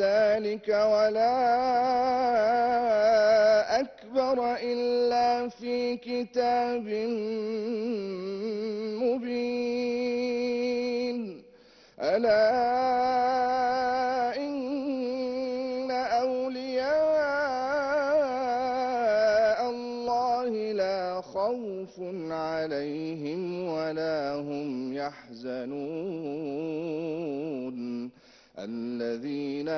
ذلك ولا أكبر إلا في كتاب مبين. ألا إن أولياء الله لا خوف عليهم ولا هم يحزنون الذين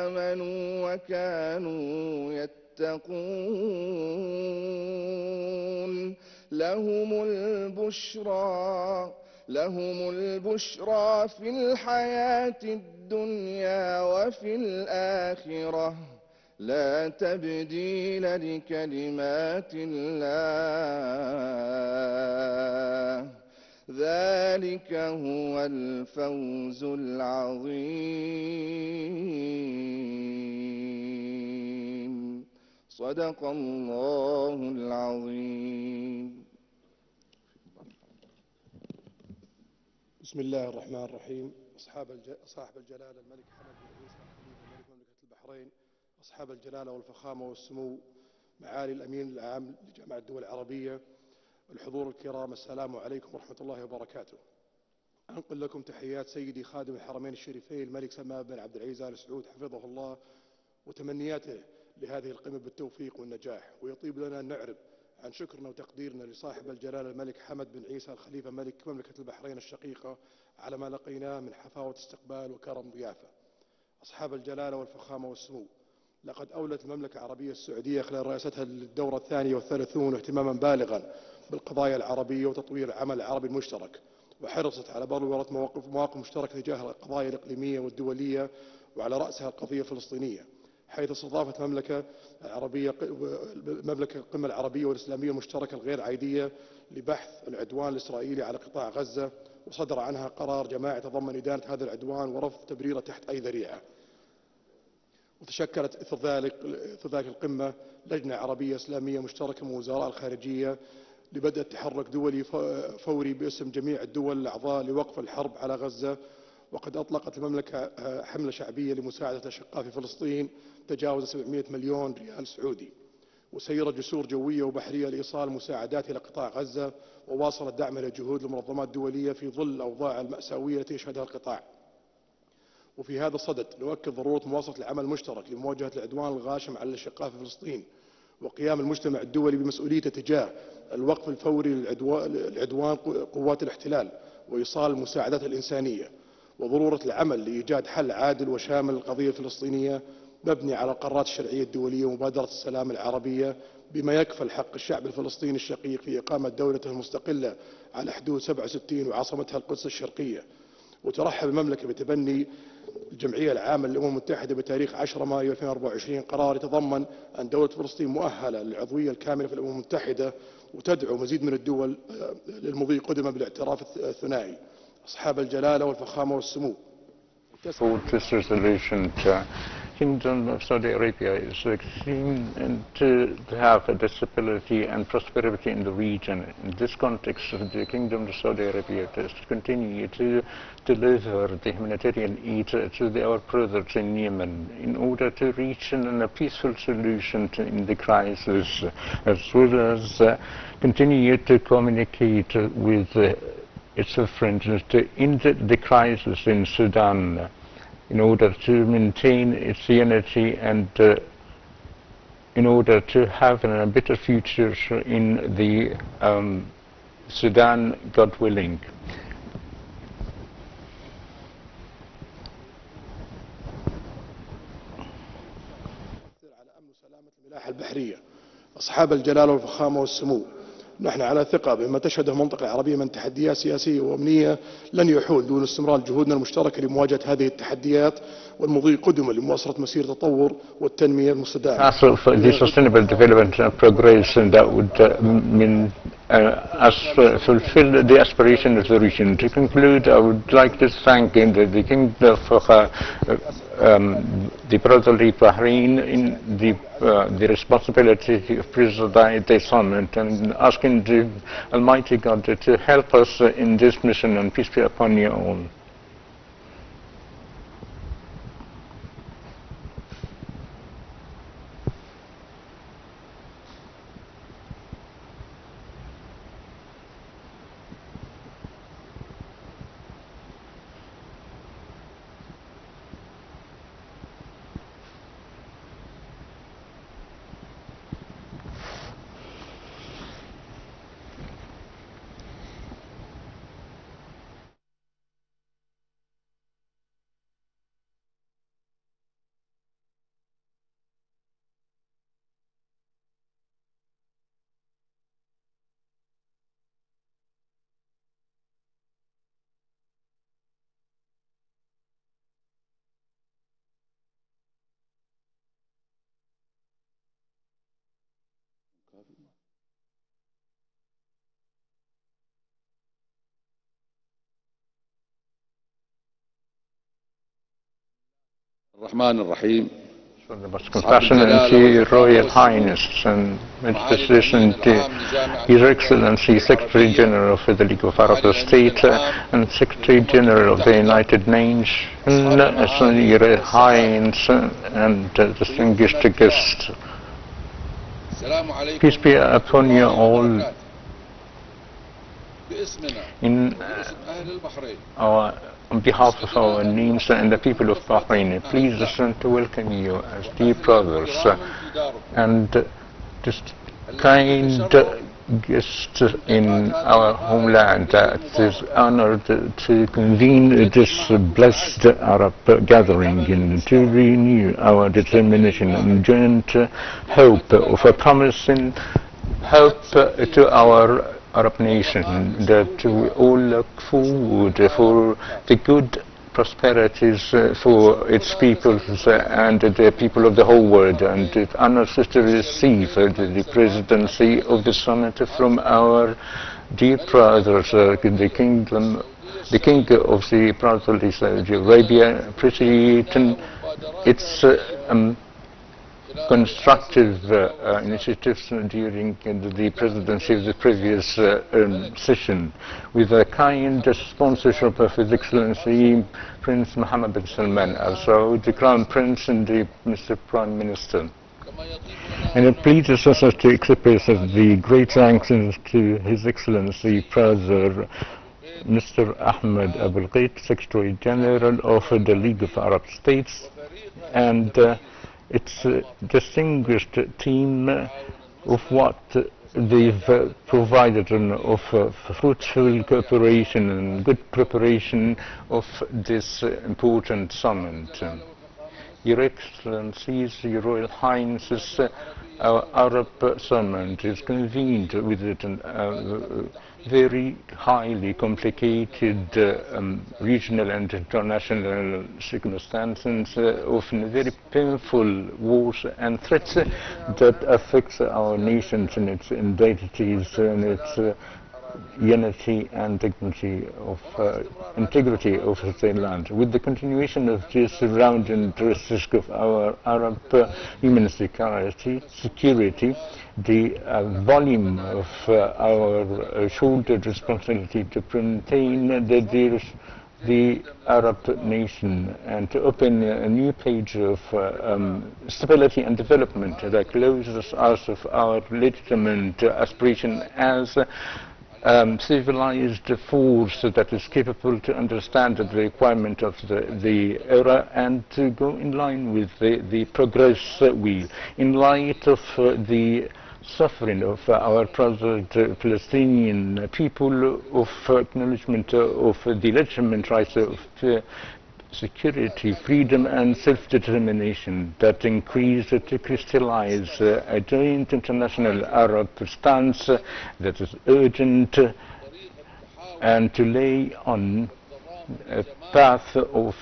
آمنوا وكانوا يتقون لهم البشرى في الحياة الدنيا وفي الآخرة لا تبديل لكلمات الله ذلك هو الفوز العظيم. صدق الله العظيم. بسم الله الرحمن الرحيم. صاحب الجلالة الملك حمد بن عيسى خليفة ملك مملكة البحرين، أصحاب الجلالة والفخامة والسمو، معالي الأمين العام لجامعة الدول العربية، الحضور الكرام، السلام عليكم ورحمة الله وبركاته. أنقل لكم تحيات سيدي خادم الحرمين الشريفين الملك سلمان بن عبد العزيز آل سعود حفظه الله، وتمنياته لهذه القمة بالتوفيق والنجاح. ويطيب لنا أن نعرب عن شكرنا وتقديرنا لصاحب الجلالة الملك حمد بن عيسى الخليفة ملك مملكة البحرين الشقيقة على ما لقيناه من حفاوة استقبال وكرم ضيافة. أصحاب الجلالة والفخامة والسمو، لقد أولت المملكة العربية السعودية خلال رئاستها للدورة الثانية والثلاثون اهتماما بالغا بالقضايا العربية وتطوير العمل العربي المشترك، وحرصت على بلورة مواقف مشتركة تجاه القضايا الإقليمية والدولية، وعلى رأسها القضية الفلسطينية، حيث استضافت مملكة القمة العربية والإسلامية المشتركة الغير عادية لبحث العدوان الإسرائيلي على قطاع غزة، وصدر عنها قرار جماعي يتضمن إدانة هذا العدوان ورفض تبريره تحت أي ذريعة. وتشكلت إثر ذلك القمة لجنة عربية إسلامية مشتركة من وزراء الخارجية لبدء تحرك دولي فوري باسم جميع الدول الأعضاء لوقف الحرب على غزة. وقد أطلقت المملكة حملة شعبية لمساعدة الأشقاء في فلسطين تجاوز 700 مليون ريال سعودي، وسيرت جسور جوية وبحرية لإيصال مساعدات إلى قطاع غزة، وواصلت دعمها لجهود المنظمات الدولية في ظل الأوضاع المأساوية التي يشهدها القطاع. وفي هذا الصدد نؤكد ضرورة مواصلة العمل المشترك لمواجهة العدوان الغاشم على الأشقاء في فلسطين، وقيام المجتمع الدولي بمسؤوليته تجاه الوقف الفوري للعدوان قوات الاحتلال وإيصال المساعدات الإنسانية، وضرورة العمل لإيجاد حل عادل وشامل للقضية الفلسطينية مبني على القرارات الشرعية الدولية ومبادرة السلام العربية، بما يكفل حق الشعب الفلسطيني الشقيق في إقامة دولته المستقلة على حدود 67 وعاصمتها القدس الشرقية. وترحب المملكة بتبني الجمعية العامة للأمم المتحدة بتاريخ 10 مايو 2024 قرار يتضمن أن دولة فلسطين مؤهلة للعضوية الكاملة في الأمم المتحدة، وتدعو مزيد من الدول للمضي قدما بالاعتراف الثنائي. أصحاب الجلالة والفخامة والسمو، This resolution, Kingdom of Saudi Arabia is keen to have a stability and prosperity in the region. In this context, the Kingdom of Saudi Arabia is to continue to deliver the humanitarian aid to our brothers in Yemen in order to reach a peaceful solution in the crisis, as well as continue to communicate with its friends in the crisis in Sudan, in order to maintain its unity and in order to have a better future in the Sudan, God willing. على أمن وسلامة الملاحة البحرية. أصحاب الجلالة والفخامة والسمو، نحن على ثقة بما تشهده المنطقة العربية من تحديات سياسية وأمنية لن يحول دون استمرار جهودنا المشتركة لمواجهة هذه التحديات والمضي قدما لمواصلة مسير التطور والتنمية المستدامة. The sustainable development progress that would mean us fulfill the aspiration of the region. To conclude, I would like to thank the Kingdom of the brotherly Bahrain in the responsibility of presiding the summit, and asking the Almighty God to help us in this mission, and peace be upon you all. الرحمن الرحيم. So the most compassionate Royal Highness and Majesty His Excellency Secretary General of the League of Arab States and Secretary General of the United Nations, Your Highness and distinguished guests. Peace be upon you all. On behalf of our names and the people of Bahrain, please listen to welcome you as dear brothers and just kind guests in our homeland. It is honored to convene this blessed Arab gathering and to renew our determination and joint hope of a promising hope to our Arab nation that we all look forward for the good prosperities for its peoples and the people of the whole world, and it honors us to receive the presidency of the summit from our dear brothers, the King of the Brotherly Saudi Arabia, appreciating its constructive initiatives during the presidency of the previous session, with a kind sponsorship of His Excellency Prince Mohammed bin Salman Al Saud, the Crown Prince and the Mr. Prime Minister. And it pleases us to express the great thanks to His Excellency Brother Mr. Ahmed Abul Ghait, Secretary General of the League of Arab States, and its distinguished team of what they've provided of fruitful cooperation and good preparation of this important summit. Your Excellencies, Your Royal Highnesses, our Arab summit is convened within very highly complicated regional and international circumstances, often very painful wars and threats that affects our nations and its identities and its unity and dignity of integrity of the land. With the continuation of this surrounding risk of our Arab human security, the volume of our shouldered responsibility to maintain the Arab nation and to open a new page of stability and development that closes us of our legitimate aspiration as civilized force that is capable to understand the requirement of the era and to go in line with the progress wheel. In light of the suffering of our brother Palestinian people, of acknowledgement of the legitimate rights of security, freedom and self-determination that increase to crystallize a joint international Arab stance that is urgent and to lay on a path of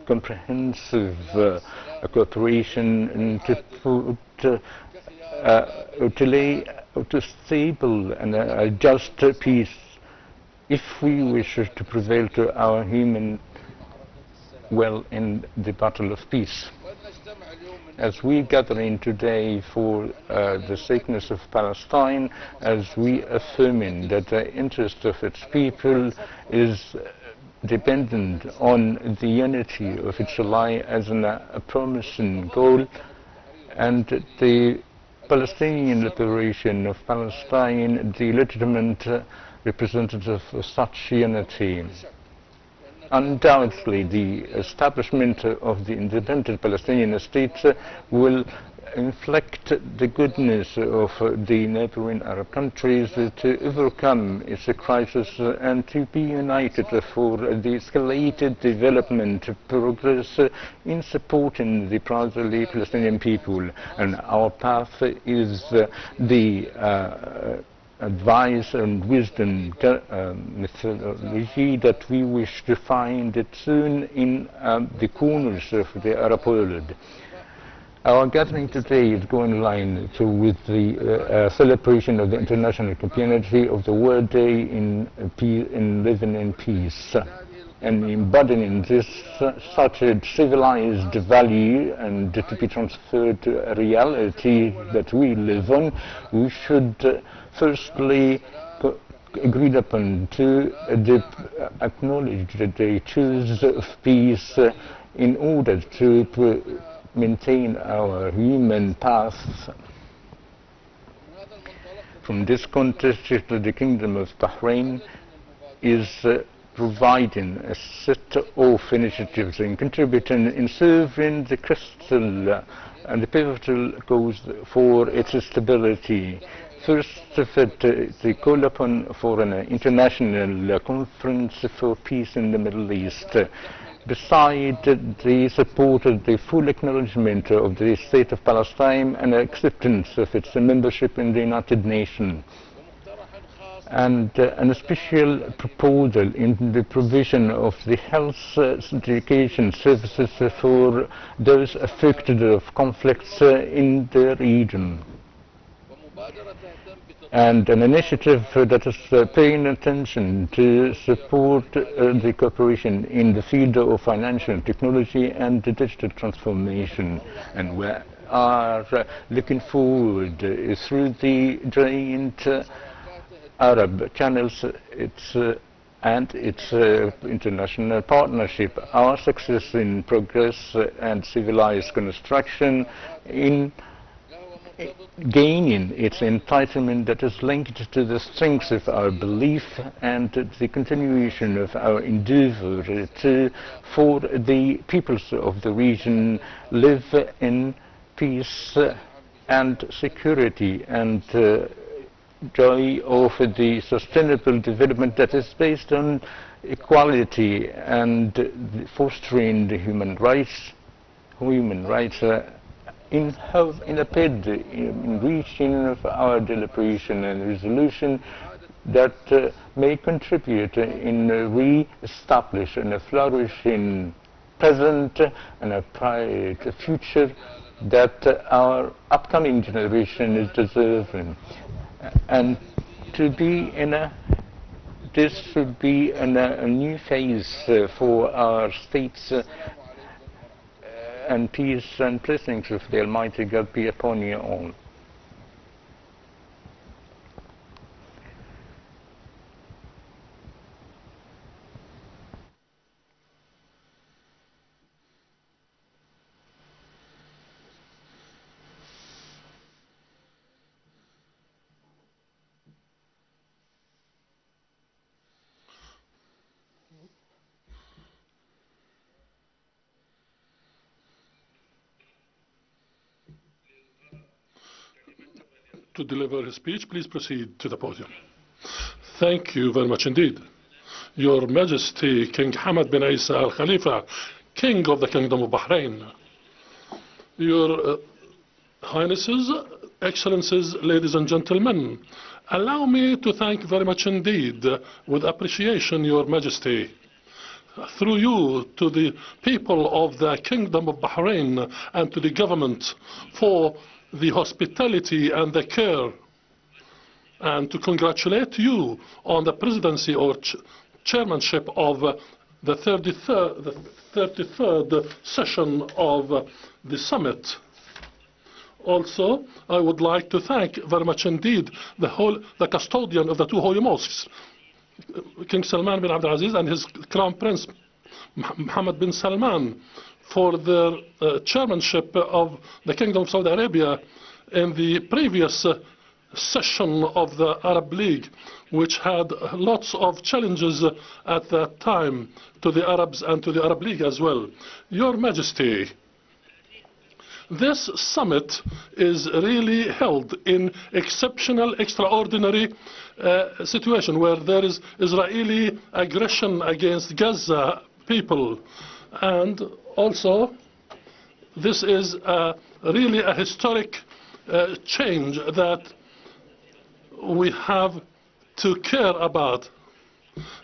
comprehensive cooperation and to lay to stable and a just peace if we wish to prevail to our human well in the battle of peace. As we gather in today for the sakeness of Palestine, as we affirming that the interest of its people is dependent on the unity of its ally as a promising goal, and the Palestinian liberation of Palestine, the legitimate representative of such unity. Undoubtedly, the establishment of the independent Palestinian state will inflict the goodness of the neighboring Arab countries to overcome its crisis and to be united for the escalated development progress in supporting the brotherly Palestinian people. And our path is the advice and wisdom methodology that we wish to find it soon in the corners of the Arab world. Our gathering today is going in line with the celebration of the international community of the World Day in living in peace. and embodying this such a civilized value and to be transferred to a reality that we live on, we should firstly agreed upon to acknowledge the choice of peace in order to maintain our human path. From this context, the Kingdom of Bahrain is providing a set of initiatives and contributing in serving the crystal and the pivotal goals for its stability. First of it, they call upon for an international conference for peace in the Middle East. Besides, they supported the full acknowledgement of the State of Palestine and acceptance of its membership in the United Nations. And a special proposal in the provision of the health education services for those affected of conflicts in the region. And an initiative that is paying attention to support the cooperation in the field of financial technology and digital transformation. And we are looking forward through the joint Arab channels and its international partnership, our success in progress and civilized construction in gaining its entitlement that is linked to the strength of our belief and the continuation of our endeavor for the peoples of the region live in peace and security and joy of the sustainable development that is based on equality and fostering the human rights in a bid in reaching of our deliberation and resolution that may contribute in re-establishing a flourishing present and a bright future that our upcoming generation is deserving. And to be in this should be a new phase for our states, and peace and blessings of the Almighty God be upon you all. To deliver his speech, please proceed to the podium. Thank you very much indeed. Your Majesty, King Hamad bin Isa Al Khalifa, King of the Kingdom of Bahrain. Your Highnesses, Excellencies, ladies and gentlemen, allow me to thank very much indeed, with appreciation, Your Majesty, through you to the people of the Kingdom of Bahrain and to the government for the hospitality and the care, and to congratulate you on the presidency or chairmanship of the 33rd session of the summit. Also, I would like to thank very much indeed the custodian of the two holy mosques, King Salman bin Abdul Aziz and his Crown Prince Mohammed bin Salman, for their chairmanship of the Kingdom of Saudi Arabia in the previous session of the Arab League, which had lots of challenges at that time to the Arabs and to the Arab League as well. Your Majesty, this summit is really held in exceptional, extraordinary situation where there is Israeli aggression against Gaza people, and also this is really a historic change that we have to care about.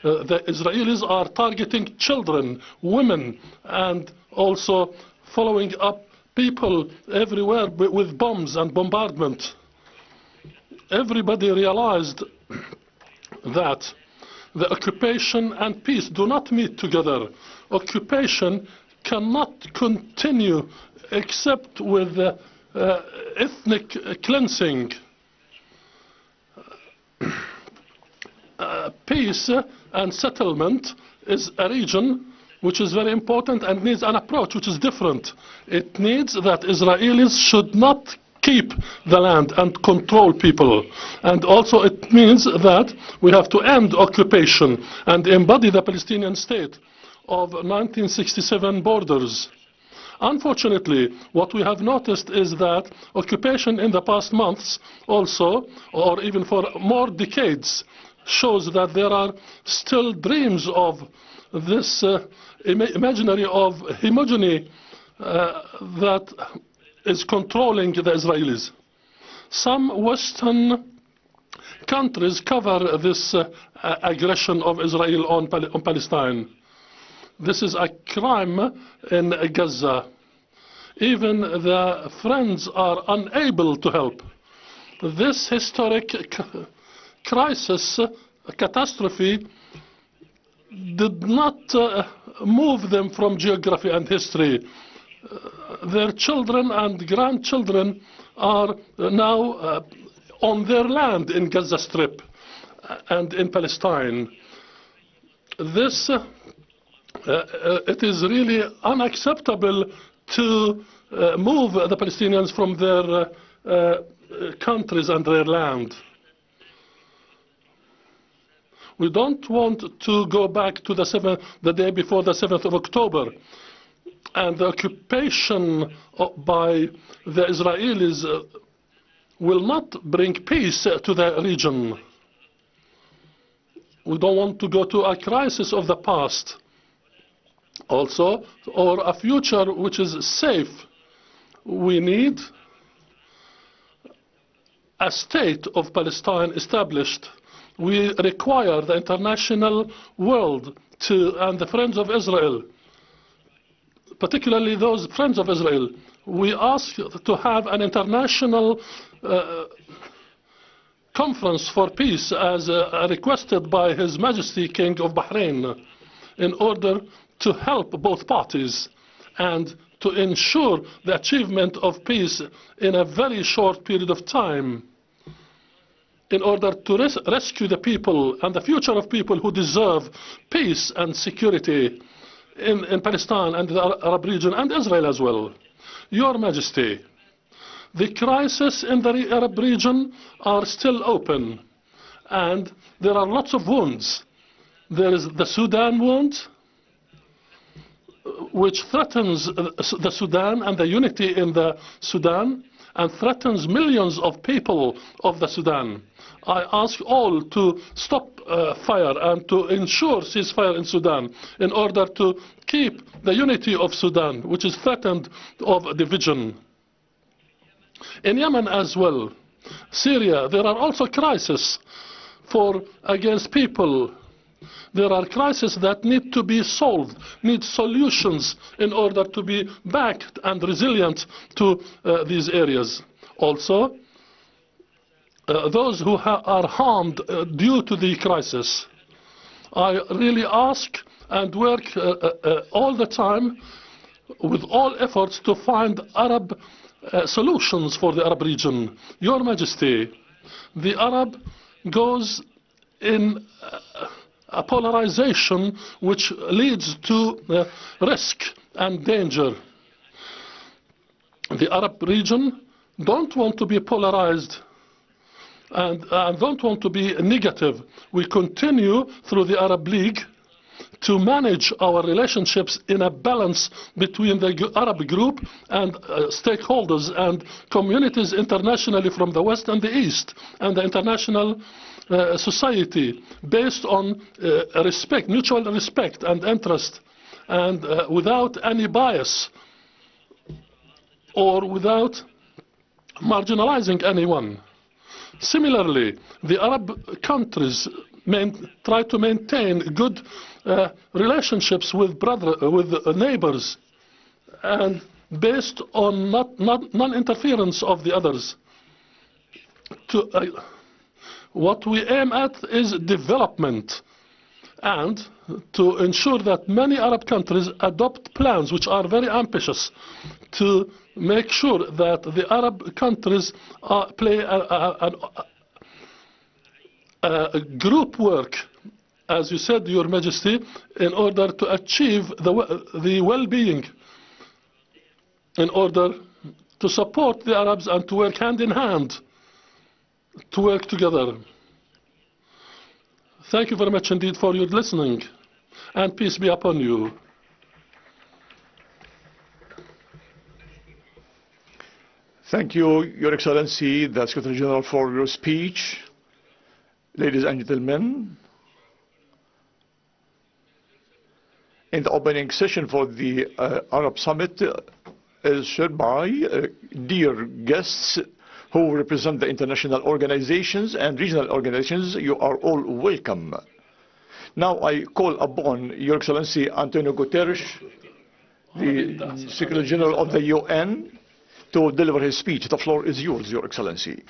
The Israelis are targeting children, women, and also following up people everywhere with bombs and bombardment. Everybody realized that the occupation and peace do not meet together. Occupation cannot continue except with ethnic cleansing. Peace and settlement is a region which is very important and needs an approach which is different. It needs that Israelis should not keep the land and control people. And also it means that we have to end occupation and embody the Palestinian state of 1967 borders. Unfortunately, what we have noticed is that occupation in the past months also, or even for more decades, shows that there are still dreams of this imaginary of homogeny that is controlling the Israelis. Some Western countries cover this aggression of Israel on Palestine. This is a crime in Gaza. Even the friends are unable to help. This historic crisis, catastrophe, did not move them from geography and history. Their children and grandchildren are now on their land in Gaza Strip and in Palestine. This it is really unacceptable to move the Palestinians from their countries and their land. We don't want to go back to the day before the 7th of October and the occupation by the Israelis will not bring peace to the region. We don't want to go to a crisis of the past also, or a future which is safe. We need a state of Palestine established. We require the international world and the friends of Israel, particularly those friends of Israel, we ask to have an international conference for peace as requested by His Majesty King of Bahrain in order to help both parties and to ensure the achievement of peace in a very short period of time in order to rescue the people and the future of people who deserve peace and security in Palestine and the Arab region and Israel as well. Your Majesty, the crises in the Arab region are still open and there are lots of wounds. There is the Sudan wound, which threatens the Sudan and the unity in the Sudan and threatens millions of people of the Sudan. I ask all to stop fire and to ensure ceasefire in Sudan in order to keep the unity of Sudan, which is threatened of division. In Yemen as well, Syria, there are also crises against people. There are crises that need to be solved, need solutions in order to be backed and resilient to these areas. Also, those who are harmed due to the crisis. I really ask and work all the time with all efforts to find Arab solutions for the Arab region. Your Majesty, the Arab goes in a polarization which leads to risk and danger. The Arab region don't want to be polarized and don't want to be negative. We continue through the Arab League to manage our relationships in a balance between the Arab group and stakeholders and communities internationally from the West and the East and the international society based on respect, mutual respect and interest and without any bias or without marginalizing anyone. Similarly, the Arab countries try to maintain good relationships with neighbors and based on non-interference of the others. What we aim at is development and to ensure that many Arab countries adopt plans which are very ambitious to make sure that the Arab countries play a group work, as you said, Your Majesty, in order to achieve the well-being, in order to support the Arabs and to work hand in hand, to work together. Thank you very much indeed for your listening, and peace be upon you. Thank you, Your Excellency, the Secretary General, for your speech. Ladies and gentlemen, in the opening session for the Arab Summit is shared by dear guests who represent the international organizations and regional organizations. You are all welcome. Now I call upon Your Excellency Antonio Guterres, the Secretary General of the UN, to deliver his speech. The floor is yours, Your Excellency.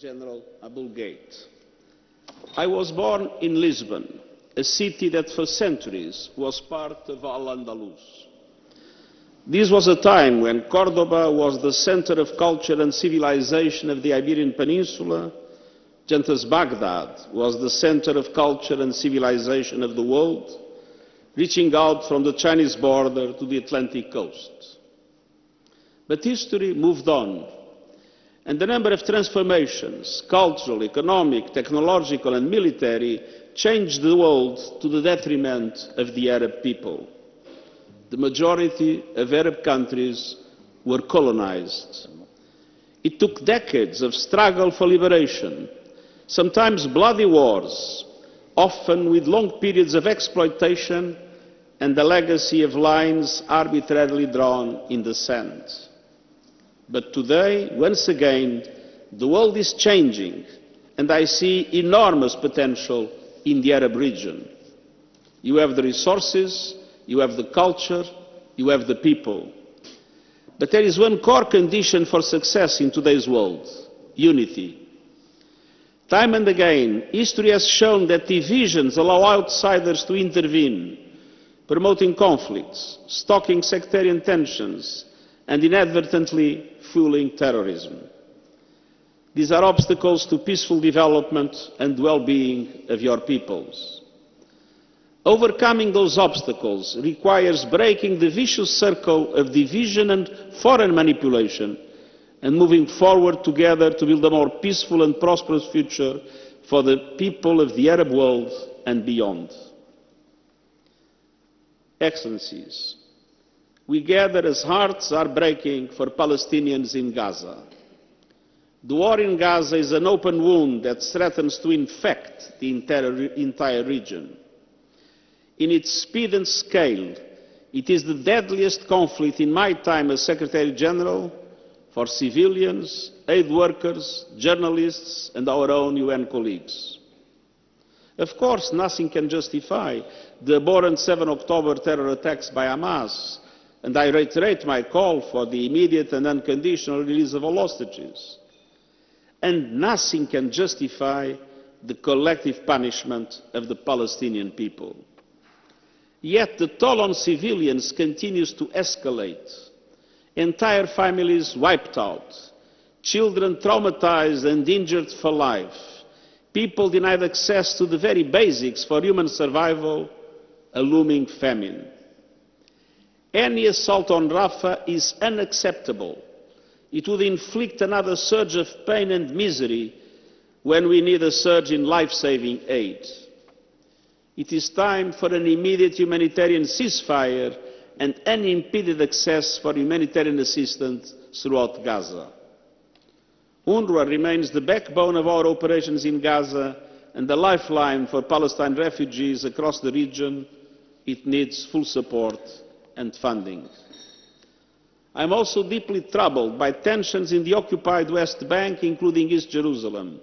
General Abul Gate. I was born in Lisbon, a city that for centuries was part of Al-Andalus. This was a time when Cordoba was the center of culture and civilization of the Iberian Peninsula, just as Baghdad was the center of culture and civilization of the world, reaching out from the Chinese border to the Atlantic coast. But history moved on, and the number of transformations, cultural, economic, technological and military, changed the world to the detriment of the Arab people. The majority of Arab countries were colonized. It took decades of struggle for liberation, sometimes bloody wars, often with long periods of exploitation and the legacy of lines arbitrarily drawn in the sand. But today, once again, the world is changing, and I see enormous potential in the Arab region. You have the resources, you have the culture, you have the people. But there is one core condition for success in today's world: unity. Time and again, history has shown that divisions allow outsiders to intervene, promoting conflicts, stoking sectarian tensions, and inadvertently fueling terrorism. These are obstacles to peaceful development and well-being of your peoples. Overcoming those obstacles requires breaking the vicious circle of division and foreign manipulation and moving forward together to build a more peaceful and prosperous future for the people of the Arab world and beyond. Excellencies, we gather as hearts are breaking for Palestinians in Gaza. The war in Gaza is an open wound that threatens to infect the entire region. In its speed and scale, it is the deadliest conflict in my time as Secretary General for civilians, aid workers, journalists and our own UN colleagues. Of course, nothing can justify the abhorrent 7 October terror attacks by Hamas, and I reiterate my call for the immediate and unconditional release of all hostages. And nothing can justify the collective punishment of the Palestinian people. Yet the toll on civilians continues to escalate. Entire families wiped out, children traumatized and injured for life, people denied access to the very basics for human survival, a looming famine. Any assault on Rafah is unacceptable. It would inflict another surge of pain and misery when we need a surge in life-saving aid. It is time for an immediate humanitarian ceasefire and unimpeded access for humanitarian assistance throughout Gaza. UNRWA remains the backbone of our operations in Gaza and the lifeline for Palestine refugees across the region. It needs full support and funding. I am also deeply troubled by tensions in the occupied West Bank, including East Jerusalem,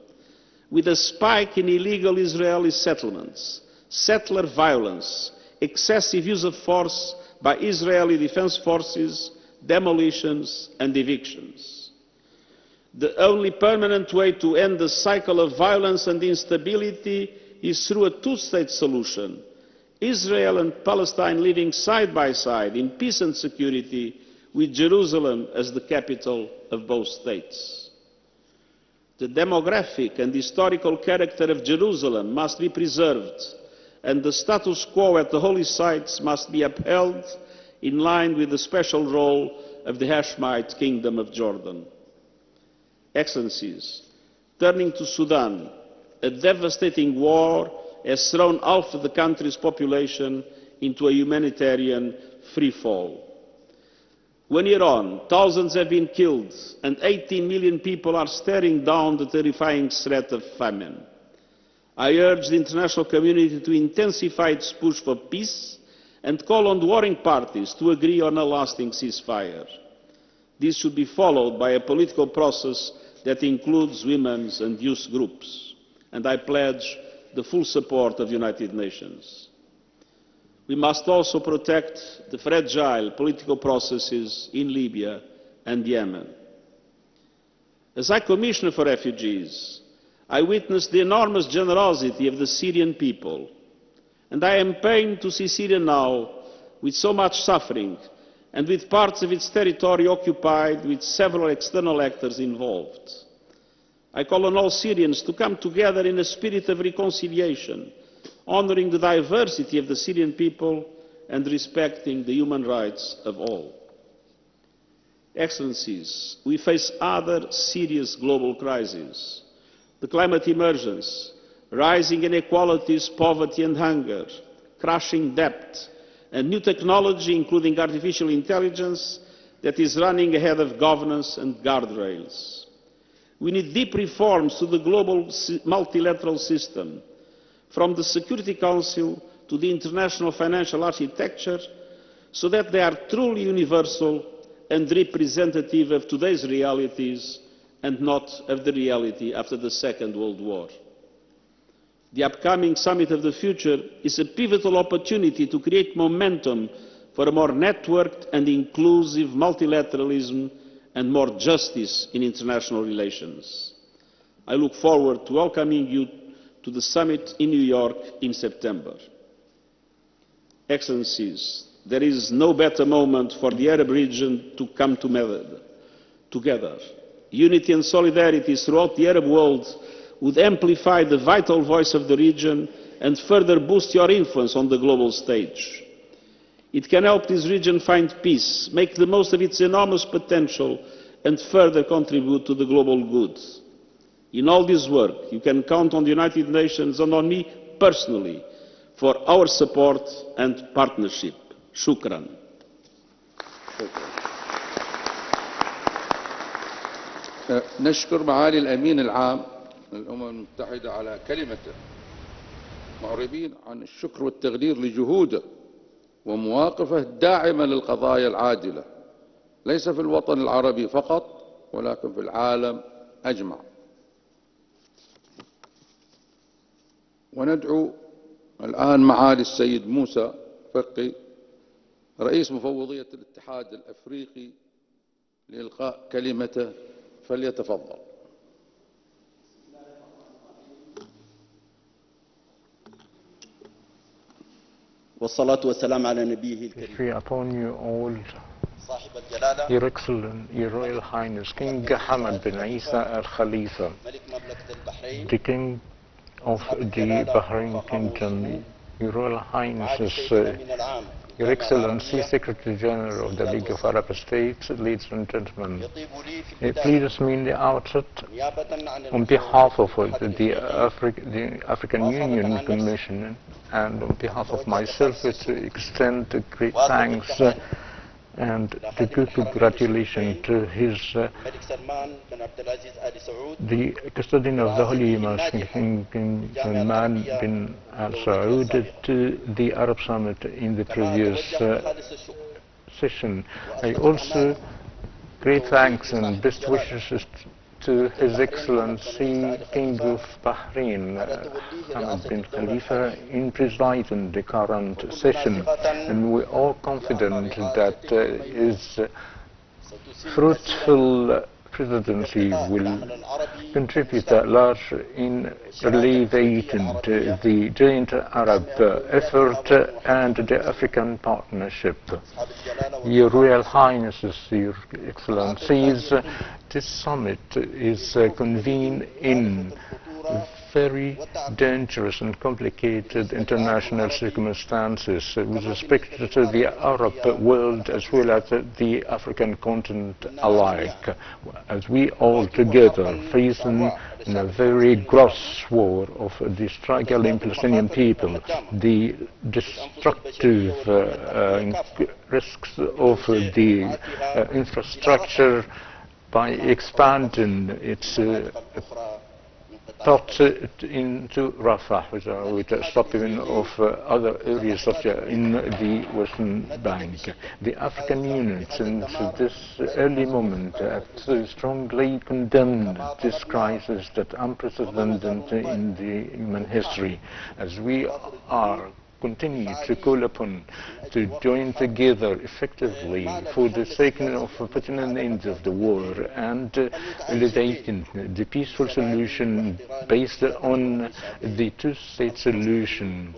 with a spike in illegal Israeli settlements, settler violence, excessive use of force by Israeli defense forces, demolitions and evictions. The only permanent way to end the cycle of violence and instability is through a two-state solution, Israel and Palestine living side by side in peace and security, with Jerusalem as the capital of both states. The demographic and historical character of Jerusalem must be preserved, and the status quo at the holy sites must be upheld in line with the special role of the Hashemite Kingdom of Jordan. Excellencies, turning to Sudan, a devastating war has thrown half of the country's population into a humanitarian freefall. 1 year on, thousands have been killed and 18 million people are staring down the terrifying threat of famine. I urge the international community to intensify its push for peace and call on the warring parties to agree on a lasting ceasefire. This should be followed by a political process that includes women's and youth groups, and I pledge the full support of the United Nations. We must also protect the fragile political processes in Libya and Yemen. As High Commissioner for Refugees, I witnessed the enormous generosity of the Syrian people, and I am pained to see Syria now with so much suffering and with parts of its territory occupied with several external actors involved. I call on all Syrians to come together in a spirit of reconciliation, honouring the diversity of the Syrian people and respecting the human rights of all. Excellencies, we face other serious global crises: the climate emergency, rising inequalities, poverty and hunger, crushing debt, and new technology, including artificial intelligence, that is running ahead of governance and guardrails. We need deep reforms to the global multilateral system, from the Security Council to the international financial architecture, so that they are truly universal and representative of today's realities and not of the reality after the Second World War. The upcoming Summit of the Future is a pivotal opportunity to create momentum for a more networked and inclusive multilateralism and more justice in international relations. I look forward to welcoming you to the summit in New York in September. Excellencies, there is no better moment for the Arab region to come together. Unity and solidarity throughout the Arab world would amplify the vital voice of the region and further boost your influence on the global stage. It can help this region find peace, make the most of its enormous potential, and further contribute to the global good. In all this work, you can count on the United Nations and on me personally for our support and partnership. Shukran. نشكر معالي الأمين العام للأمم المتحدة على كلمته، معربين عن الشكر والتقدير لجهوده ومواقفه الداعمة للقضايا العادلة، ليس في الوطن العربي فقط ولكن في العالم أجمع. وندعو الآن معالي السيد موسى فقي رئيس مفوضية الاتحاد الأفريقي لإلقاء كلمته، فليتفضل. والصلاة والسلام على نبيه الكريم. Be upon you all, صاحب الجلالة Your Excellency, Your Royal Highness, King Hamad bin Isa Al Khalifa, ملك مملكة البحرين، the King of the Bahrain Kingdom, Your Royal Highnesses, من العام Your Excellency, Secretary General of the League of Arab States, ladies and gentlemen, يطيب لي في it البداية pleases me in the outset, نيابة عن on behalf of the African Union Commission and on behalf of myself, to extend great thanks and the good congratulations to His الملك سلمان بن عبد العزيز آل سعود the custodian of the Holy Mosque, King Salman bin Al Saud, to the Arab Summit in the previous session. I also Great thanks and best wishes to His Excellency King of Bahrain, Hamad bin Khalifa, in presiding the current session. And we are confident that his fruitful presidency will contribute at large in elevating the joint Arab effort and the African partnership. Your Royal Highnesses, Your Excellencies, this summit is convened in very dangerous and complicated international circumstances with respect to the Arab world as well as the African continent alike, as we all together facing in a very gross war of the struggling Palestinian people, the destructive risks of the infrastructure by expanding its thought into Rafah with stopping of other areas such as in the Western Bank. The African Union since this early moment have strongly condemned this crisis that unprecedented in the human history, as we are continue to call upon to join together effectively for the sake of putting an end of the war and elevating the peaceful solution based on the two-state solution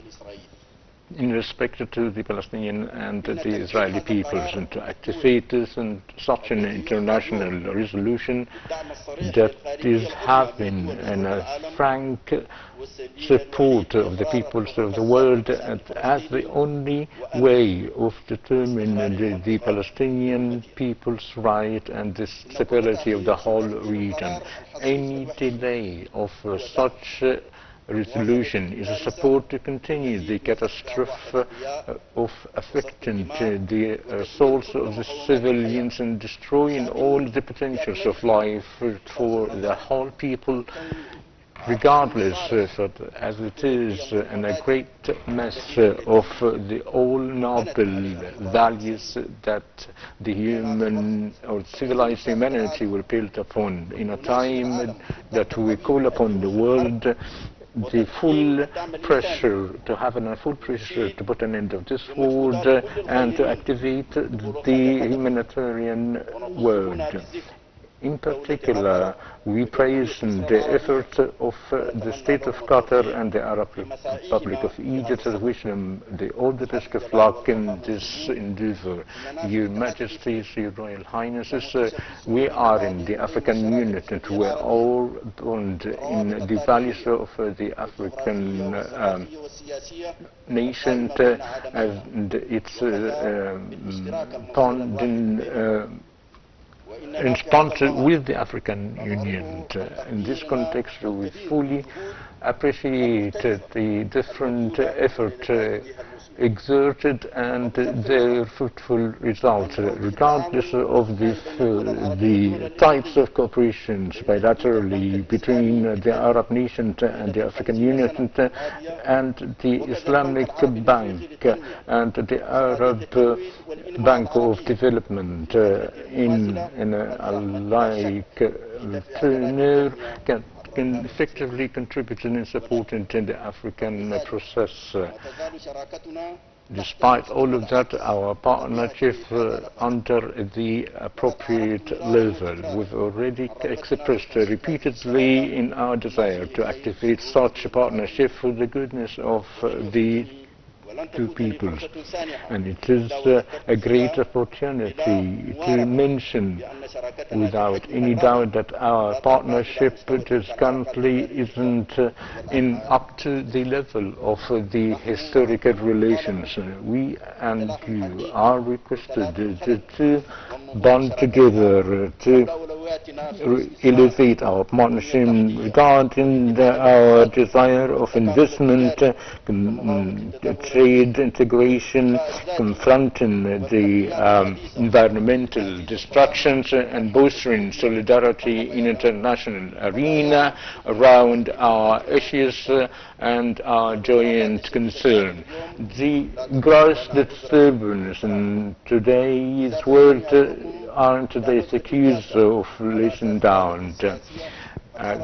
in respect to the Palestinian and the Israeli peoples, and to activate this and such an international resolution that is having a frank support of the peoples of the world as the only way of determining the Palestinian people's right and the stability of the whole region. Any delay of such resolution is a support to continue the catastrophe of affecting the souls of the civilians and destroying all the potentials of life for the whole people, regardless as it is in a great mess of the all noble values that the human or civilized humanity will build upon in a time that we call upon the world the full pressure, to have a full pressure to put an end of this war and to activate the humanitarian world. In particular, we praise the effort of the State of Qatar and the Arab Republic of Egypt, and wish them all the best of luck in this endeavor. Your Majesties, Your Royal Highnesses, we are in the African Union, and we are all bound in the values of the African nation and its bonding in sponsor with the African Union. In this context, we fully appreciate the different efforts exerted and their fruitful results, regardless of the types of cooperations bilaterally between the Arab nations and the African Union and the Islamic Bank and the Arab Bank of Development in a like tenor can effectively contribute in supporting the African process. Despite all of that, our partnership under the appropriate level, we've already expressed repeatedly in our desire to activate such a partnership for the goodness of the two peoples. And it is a great opportunity to mention without any doubt that our partnership currently isn't up to the level of the historical relations. We and you are requested to bond together, to elevate our partnership regarding our desire of investment, trade integration, confronting the environmental destructions and bolstering solidarity in international arena around our issues and our joint concern. The gross disturbance in today's world aren't they accused of listening down?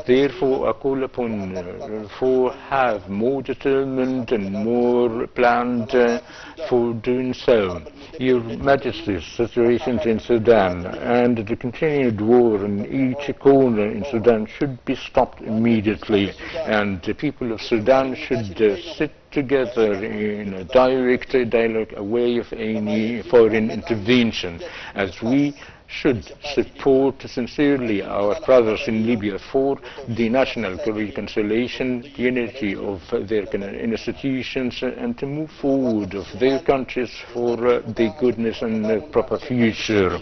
Therefore, I call upon for have more determined and more planned for doing so. Your Majesty's situations in Sudan and the continued war in each corner in Sudan should be stopped immediately, and the people of Sudan should sit together in a direct dialogue away of any foreign intervention, as we should support sincerely our brothers in Libya for the national reconciliation, the unity of their institutions, and to move forward of their countries for the goodness and proper future.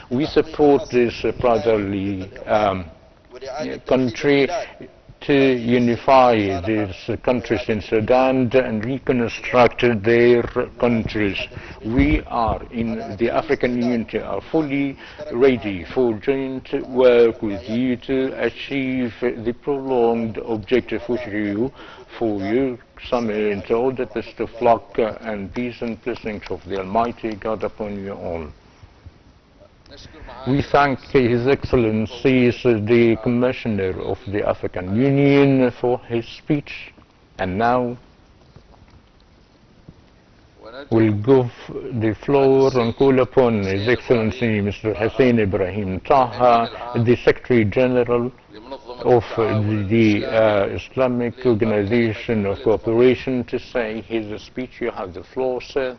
We support this brotherly country to unify these countries in Sudan and reconstruct their countries. We are in the African Union are fully ready for joint work with you to achieve the prolonged objective which you for your summit. All the best of luck and peace and blessings of the Almighty God upon you all. We thank His Excellency the Commissioner of the African Union for his speech, and now we'll give the floor and call upon His Excellency Mr. Hussein Ibrahim Taha, the Secretary General of the Islamic Organization of Cooperation, to say his speech. You have the floor, sir.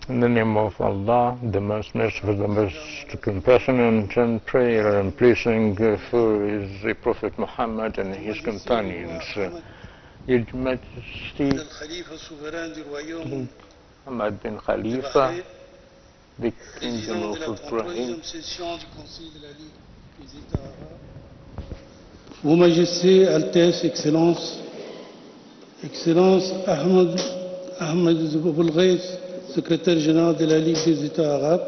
In the name of Allah, the most merciful, the most compassionate, and prayer and blessing for His Prophet Muhammad and his companions. Your Majesty, Muhammad bin Khalifa, the Kingdom of Bahrain. Vos Majestés, Altesse, Excellence, Ahmed Zubulghais, secrétaire général de la Ligue des États arabes.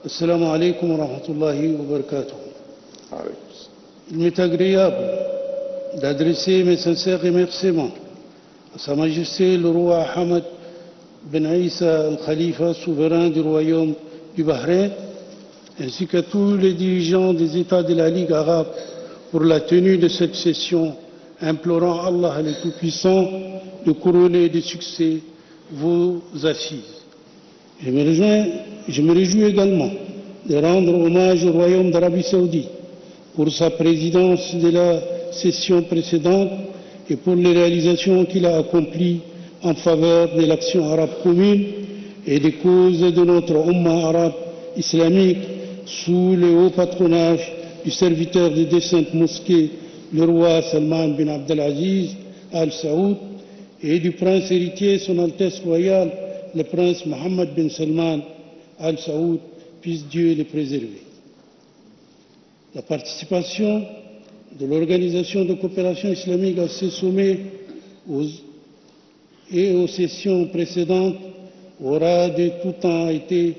Assalamu alaikum wa rahmatullahi wa barakatuh. Il m'est agréable d'adresser mes sincères remerciements à Sa Majesté le roi Hamad Ben Issa al-Khalifa, souverain du royaume du Bahreïn, ainsi qu'à tous les dirigeants des États de la Ligue arabe pour la tenue de cette session, implorant Allah le Tout-Puissant de couronner de succès vos assises. Je me réjouis également de rendre hommage au Royaume d'Arabie Saoudite pour sa présidence de la session précédente et pour les réalisations qu'il a accomplies en faveur de l'action arabe commune et des causes de notre Ummah arabe islamique sous le haut patronage du serviteur des deux saintes mosquées, le roi Salman bin Abdelaziz Al Saoud, et du prince héritier, son Altesse royale, le prince Mohammed bin Salman Al Saoud, puisse Dieu les préserver. La participation de l'Organisation de coopération islamique à ces sommets et aux sessions précédentes aura de tout temps été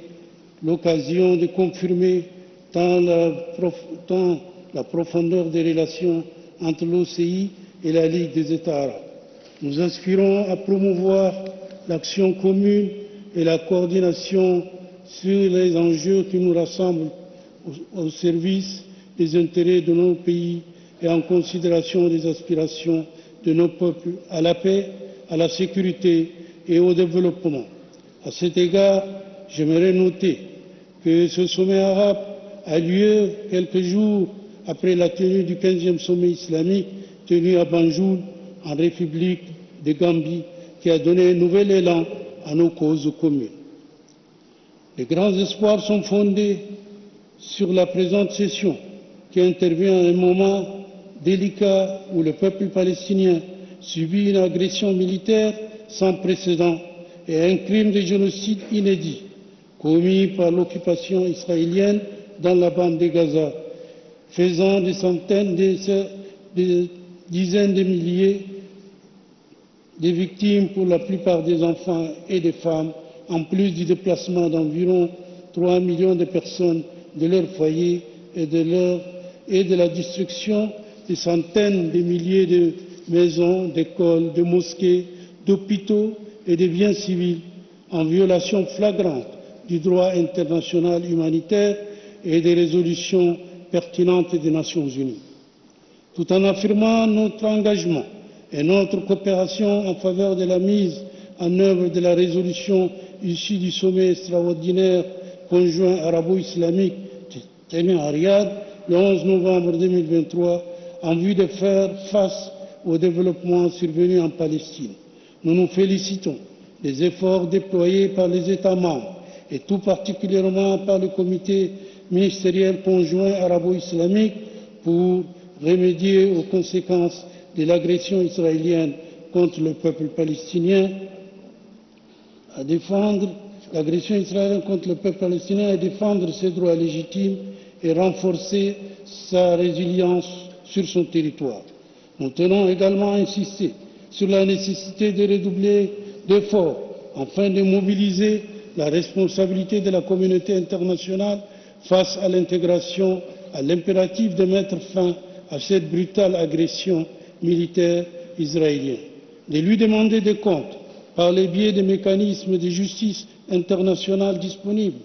l'occasion de confirmer tant la profondeur des relations entre l'OCI et la Ligue des États arabes. Nous aspirons à promouvoir l'action commune et la coordination sur les enjeux qui nous rassemblent au service des intérêts de nos pays et en considération des aspirations de nos peuples à la paix, à la sécurité et au développement. À cet égard, j'aimerais noter que ce sommet arabe a lieu quelques jours après la tenue du 15e sommet islamique tenu à Banjul, en République de Gambie, qui a donné un nouvel élan à nos causes communes. Les grands espoirs sont fondés sur la présente session, qui intervient à un moment délicat où le peuple palestinien subit une agression militaire sans précédent et un crime de génocide inédit commis par l'occupation israélienne dans la bande de Gaza, faisant des centaines, des dizaines de milliers de victimes, pour la plupart des enfants et des femmes, en plus du déplacement d'environ 3 millions de personnes de leur foyer et de la destruction de centaines de milliers de maisons, d'écoles, de mosquées, d'hôpitaux et de biens civils, en violation flagrante du droit international humanitaire et des résolutions pertinentes des Nations Unies. Tout en affirmant notre engagement et notre coopération en faveur de la mise en œuvre de la résolution issue du sommet extraordinaire conjoint arabo-islamique tenu à Riyad le 11 novembre 2023 en vue de faire face au développement survenu en Palestine. Nous nous félicitons des efforts déployés par les États membres et tout particulièrement par le comité ministériel conjoint arabo-islamique pour remédier aux conséquences de l'agression israélienne contre le peuple palestinien, à défendre l'agression israélienne contre le peuple palestinien et défendre ses droits légitimes et renforcer sa résilience sur son territoire. Nous tenons également à insister sur la nécessité de redoubler d'efforts afin de mobiliser la responsabilité de la communauté internationale face à l'intégration, à l'impératif de mettre fin à cette brutale agression militaire israélienne, de lui demander des comptes par le biais des mécanismes de justice internationale disponibles,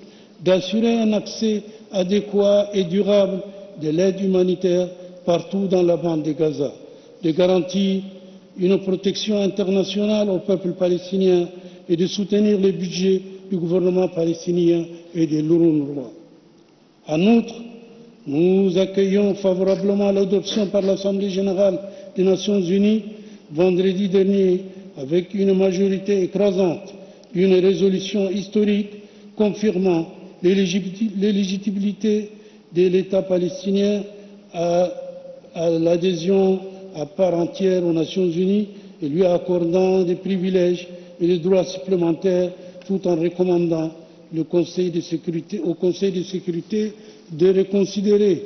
d'assurer un accès adéquat et durable de l'aide humanitaire partout dans la bande de Gaza, de garantir une protection internationale au peuple palestinien et de soutenir le budget du gouvernement palestinien et de l'UNRWA. En outre, nous accueillons favorablement l'adoption par l'Assemblée générale des Nations unies vendredi dernier, avec une majorité écrasante, d'une résolution historique confirmant l'éligibilité de l'État palestinien à l'adhésion à part entière aux Nations unies et lui accordant des privilèges et des droits supplémentaires, tout en recommandant au Conseil de sécurité de reconsidérer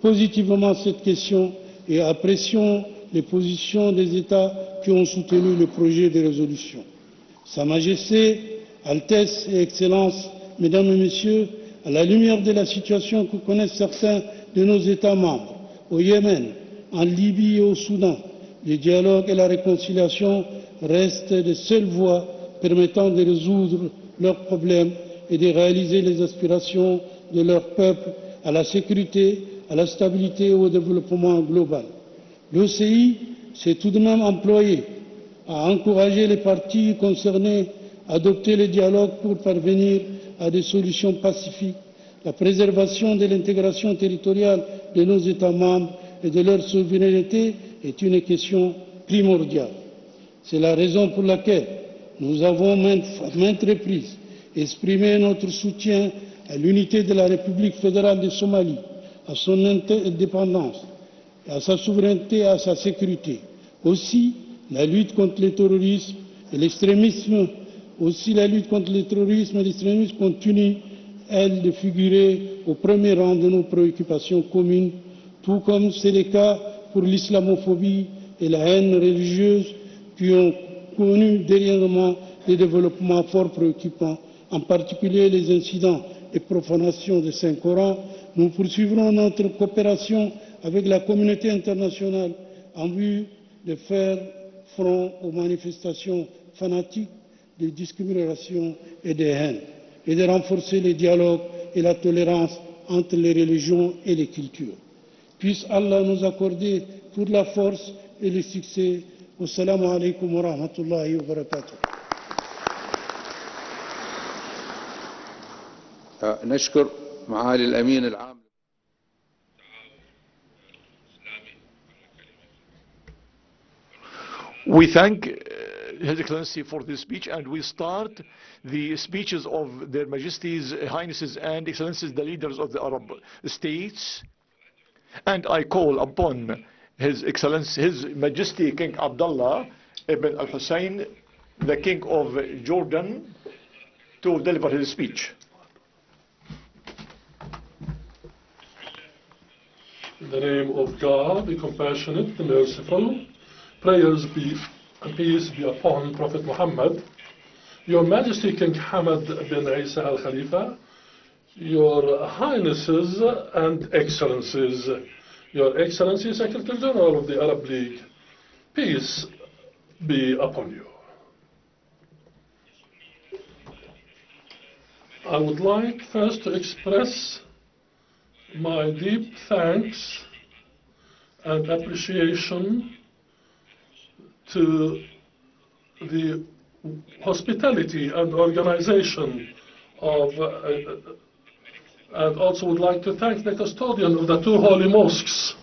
positivement cette question et apprécions les positions des États qui ont soutenu le projet de résolution. Sa Majesté, Altesse et Excellence, Mesdames et Messieurs, à la lumière de la situation que connaissent certains de nos États membres, au Yémen, en Libye et au Soudan, le dialogue et la réconciliation restent les seules voies permettant de résoudre leurs problèmes et de réaliser les aspirations de leur peuple à la sécurité, à la stabilité et au développement global. L'OCI s'est tout de même employé à encourager les parties concernées à adopter le dialogue pour parvenir à des solutions pacifiques. La préservation de l'intégration territoriale de nos États membres et de leur souveraineté est une question primordiale. C'est la raison pour laquelle nous avons à maintes reprises exprimé notre soutien à l'unité de la République fédérale de Somalie, à son indépendance, à sa souveraineté et à sa sécurité. Aussi, la lutte contre le terrorisme et l'extrémisme, continue, elle, de figurer au premier rang de nos préoccupations communes, tout comme c'est le cas pour l'islamophobie et la haine religieuse qui ont connu dernièrement des développements fort préoccupants, en particulier les incidents et profanations du Saint-Coran. Nous poursuivrons notre coopération avec la communauté internationale en vue de faire front aux manifestations fanatiques de discrimination et de haine et de renforcer le dialogue et la tolérance entre les religions et les cultures. Puisse Allah nous accorder toute la force et le succès. Wassalamu alaikum wa rahmatullahi wa barakatuh. نشكر معالي الأمين العام. We thank His Excellency for this speech, and we start the speeches of Their Majesties, Highnesses and Excellencies, the leaders of the Arab states. And I call upon His Excellency, His Majesty King Abdullah ibn al-Hussein, the King of Jordan, to deliver his speech. In the name of God, the compassionate, the merciful, prayers be and peace be upon Prophet Muhammad. Your Majesty King Hamad bin Isa Al Khalifa, Your Highnesses and Excellencies, Your Excellency Secretary General of the Arab League, peace be upon you. I would like first to express my deep thanks and appreciation to the hospitality and organization of, and also would like to thank the custodian of the two holy mosques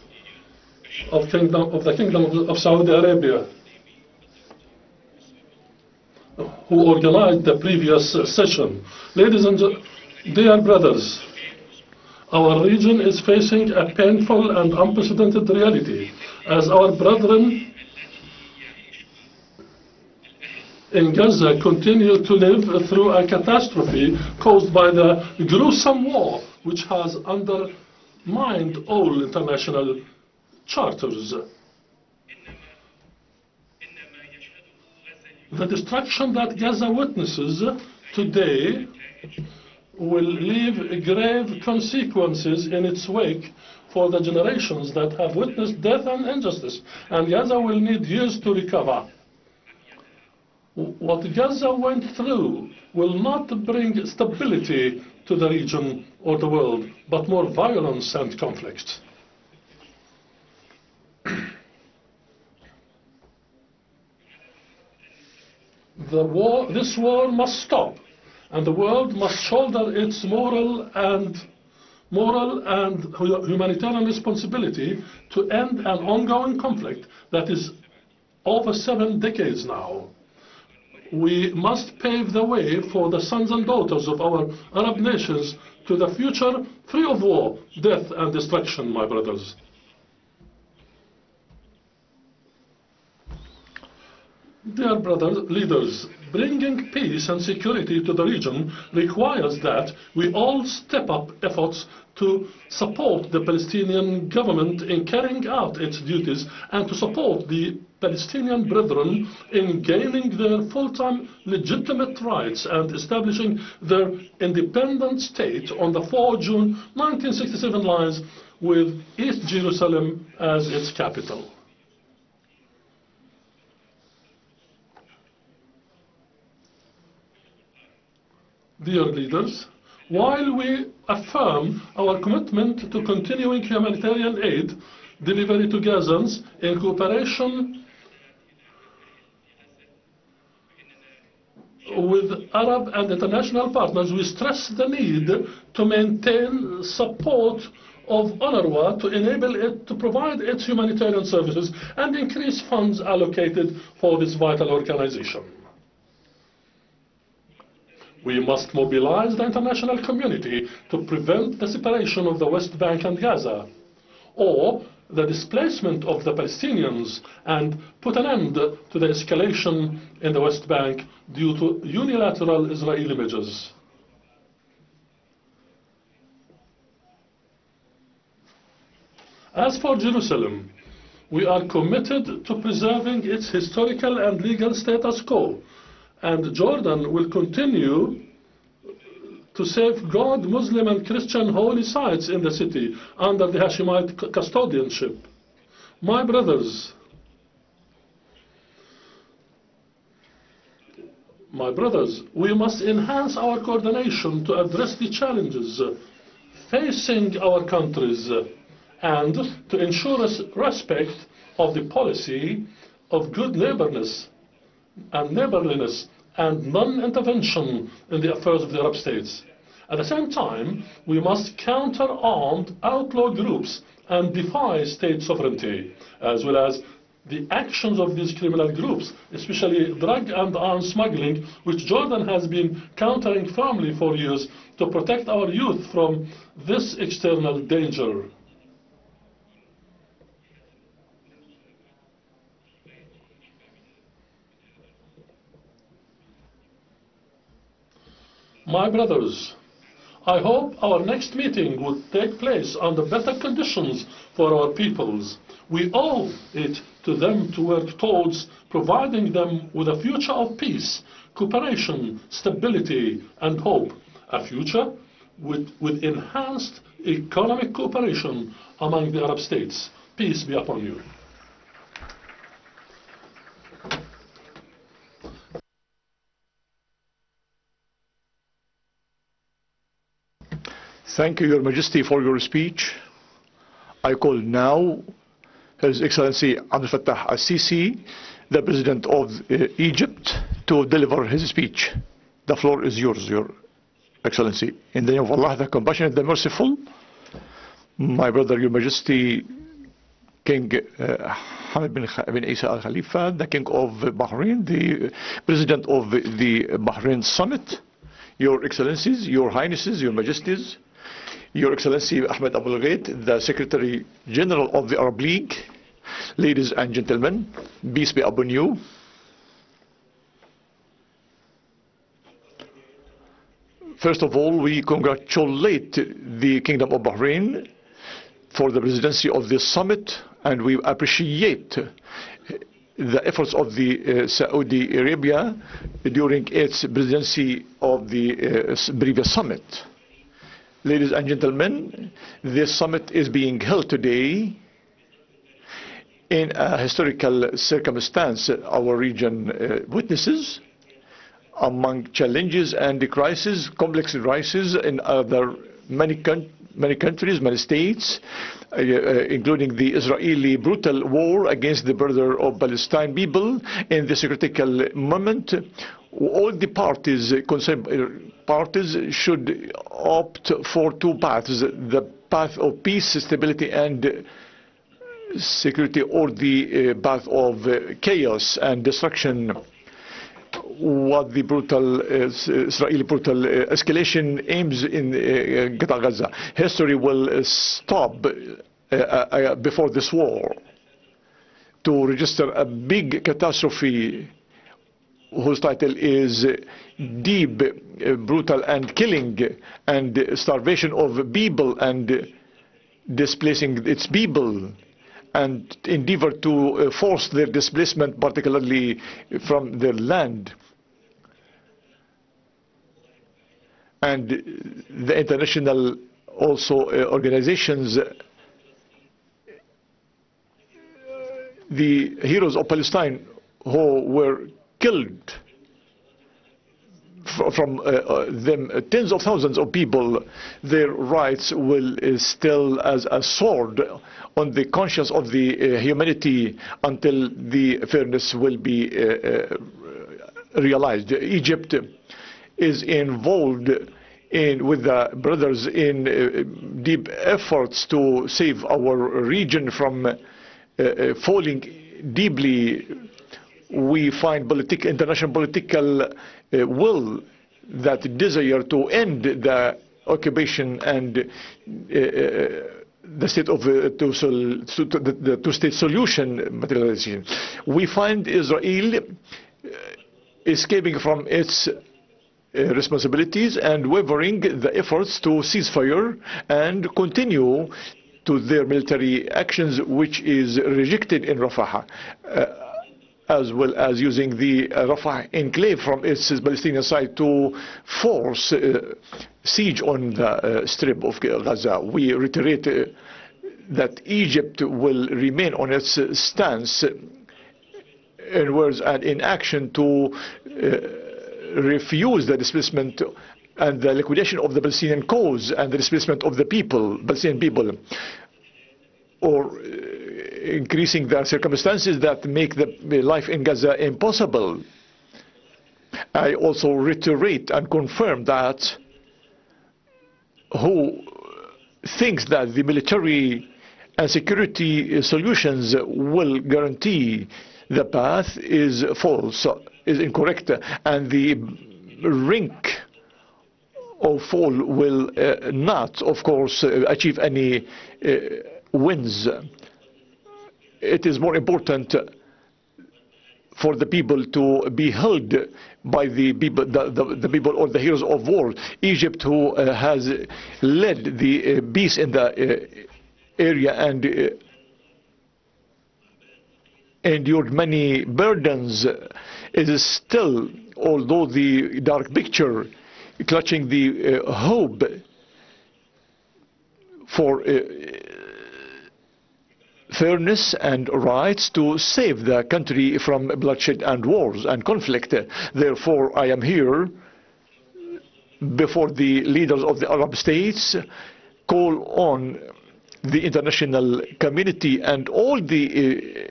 of the Kingdom of Saudi Arabia, who organized the previous session. Ladies and dear brothers, our region is facing a painful and unprecedented reality as our brethren in Gaza continue to live through a catastrophe caused by the gruesome war which has undermined all international charters. The destruction that Gaza witnesses today will leave grave consequences in its wake for the generations that have witnessed death and injustice, and Gaza will need years to recover. What Gaza went through will not bring stability to the region or the world, but more violence and conflict. This war must stop, and the world must shoulder its moral and humanitarian responsibility to end an ongoing conflict that is over 7 decades now. We must pave the way for the sons and daughters of our Arab nations to the future free of war, death and destruction, my brothers. Dear brothers, leaders, bringing peace and security to the region requires that we all step up efforts to support the Palestinian government in carrying out its duties and to support the Palestinian brethren in gaining their full-time legitimate rights and establishing their independent state on the 4 June 1967 lines with East Jerusalem as its capital. Dear leaders, while we affirm our commitment to continuing humanitarian aid delivery to Gazans in cooperation with Arab and international partners, we stress the need to maintain support of UNRWA to enable it to provide its humanitarian services and increase funds allocated for this vital organization. We must mobilize the international community to prevent the separation of the West Bank and Gaza, or the displacement of the Palestinians, and put an end to the escalation in the West Bank due to unilateral Israeli measures. As for Jerusalem, we are committed to preserving its historical and legal status quo, and Jordan will continue to safeguard Muslim and Christian holy sites in the city under the Hashemite custodianship. My brothers, we must enhance our coordination to address the challenges facing our countries and to ensure respect of the policy of good neighborliness and non-intervention in the affairs of the Arab states. At the same time, we must counter armed outlaw groups and defy state sovereignty, as well as the actions of these criminal groups, especially drug and arms smuggling, which Jordan has been countering firmly for years to protect our youth from this external danger. My brothers, I hope our next meeting will take place under better conditions for our peoples. We owe it to to them to work towards providing them with a future of peace, cooperation, stability, and hope. A future with enhanced economic cooperation among the Arab states. Peace be upon you. Thank you, Your Majesty, for your speech. I call now His Excellency Abdel Fattah al-Sisi, the President of Egypt, to deliver his speech. The floor is yours, Your Excellency. In the name of Allah, the Compassionate, the Merciful, my brother, Your Majesty, King Hamad bin Isa Al Khalifa, the King of Bahrain, the President of the Bahrain Summit, Your Excellencies, Your Highnesses, Your Majesties, Your Excellency Ahmed Abul Ghait, the Secretary General of the Arab League, ladies and gentlemen, peace be upon you. First of all, we congratulate the Kingdom of Bahrain for the presidency of this summit, and we appreciate the efforts of the Saudi Arabia during its presidency of the previous summit. Ladies and gentlemen, this summit is being held today in a historical circumstance our region witnesses, among challenges and crises, complex crises in many countries, many states, including the Israeli brutal war against the border of Palestine people. In this critical moment, all the concerned parties should opt for two paths: the path of peace, stability, and security, or the path of chaos and destruction. What the Israeli brutal escalation aims in Gaza. History will stop before this war to register a big catastrophe whose title is deep, brutal, and killing, and starvation of people and displacing its people, and endeavor to force their displacement, particularly from their land. And the international also organizations, the heroes of Palestine who were killed, from them tens of thousands of people, their rights will still as a sword on the conscience of the humanity until the fairness will be realized. Egypt is involved with the brothers in deep efforts to save our region from falling deeply. We find international political will, that desire to end the occupation and the state of the two-state solution materialization. We find Israel escaping from its responsibilities and wavering the efforts to cease fire and continue to their military actions, which is rejected in Rafah, as well as using the Rafah enclave from its Palestinian side to force siege on the strip of Gaza. We reiterate that Egypt will remain on its stance in words and in action to refuse the displacement and the liquidation of the Palestinian cause and the displacement of the Palestinian people, or increasing the circumstances that make the life in Gaza impossible. I also reiterate and confirm that who thinks that the military and security solutions will guarantee the path is false, is incorrect, and the rink of fall will not, of course, achieve any wins. It is more important for the people to be held by the people or the heroes of war. Egypt, who has led the peace in the area and endured many burdens, is still, although the dark picture, clutching the hope for fairness and rights to save the country from bloodshed and wars and conflict. Therefore, I am here before the leaders of the Arab states, call on the international community and all the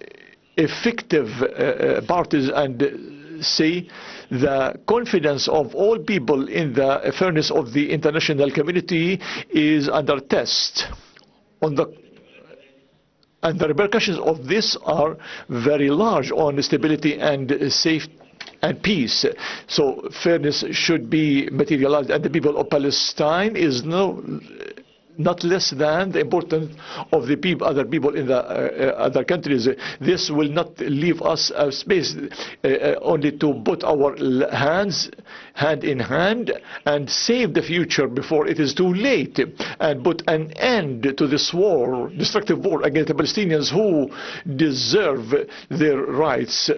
effective parties and say the confidence of all people in the fairness of the international community is under test. And the repercussions of this are very large on stability and safety and peace. So fairness should be materialized, and the people of Palestine is not less than the importance of the people, other people in the other countries. This will not leave us a space only to put our hands hand in hand and save the future before it is too late, and put an end to this war, destructive war against the Palestinians who deserve their rights,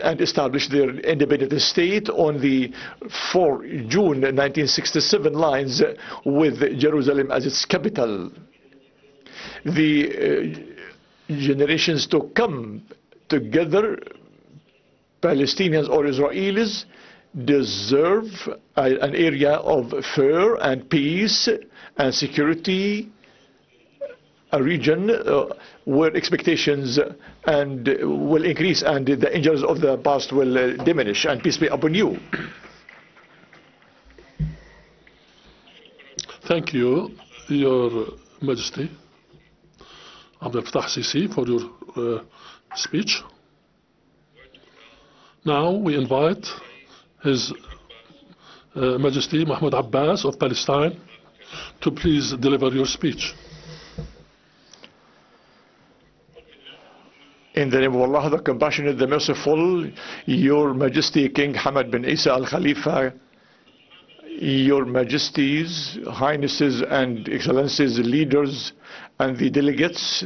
and establish their independent state on the 4 June 1967 lines with Jerusalem as its capital. The generations to come together, Palestinians or Israelis, deserve an area of fair and peace and security, a region where expectations and will increase and the injuries of the past will diminish, and peace be upon you. Thank you, Your Majesty Abdel Fattah Sisi, for your speech. Now we invite His Majesty Mahmoud Abbas of Palestine to please deliver your speech. In the name of Allah, the compassionate, the merciful, Your Majesty King Hamad bin Isa Al Khalifa, Your Majesties, Highnesses and Excellencies, leaders and the delegates,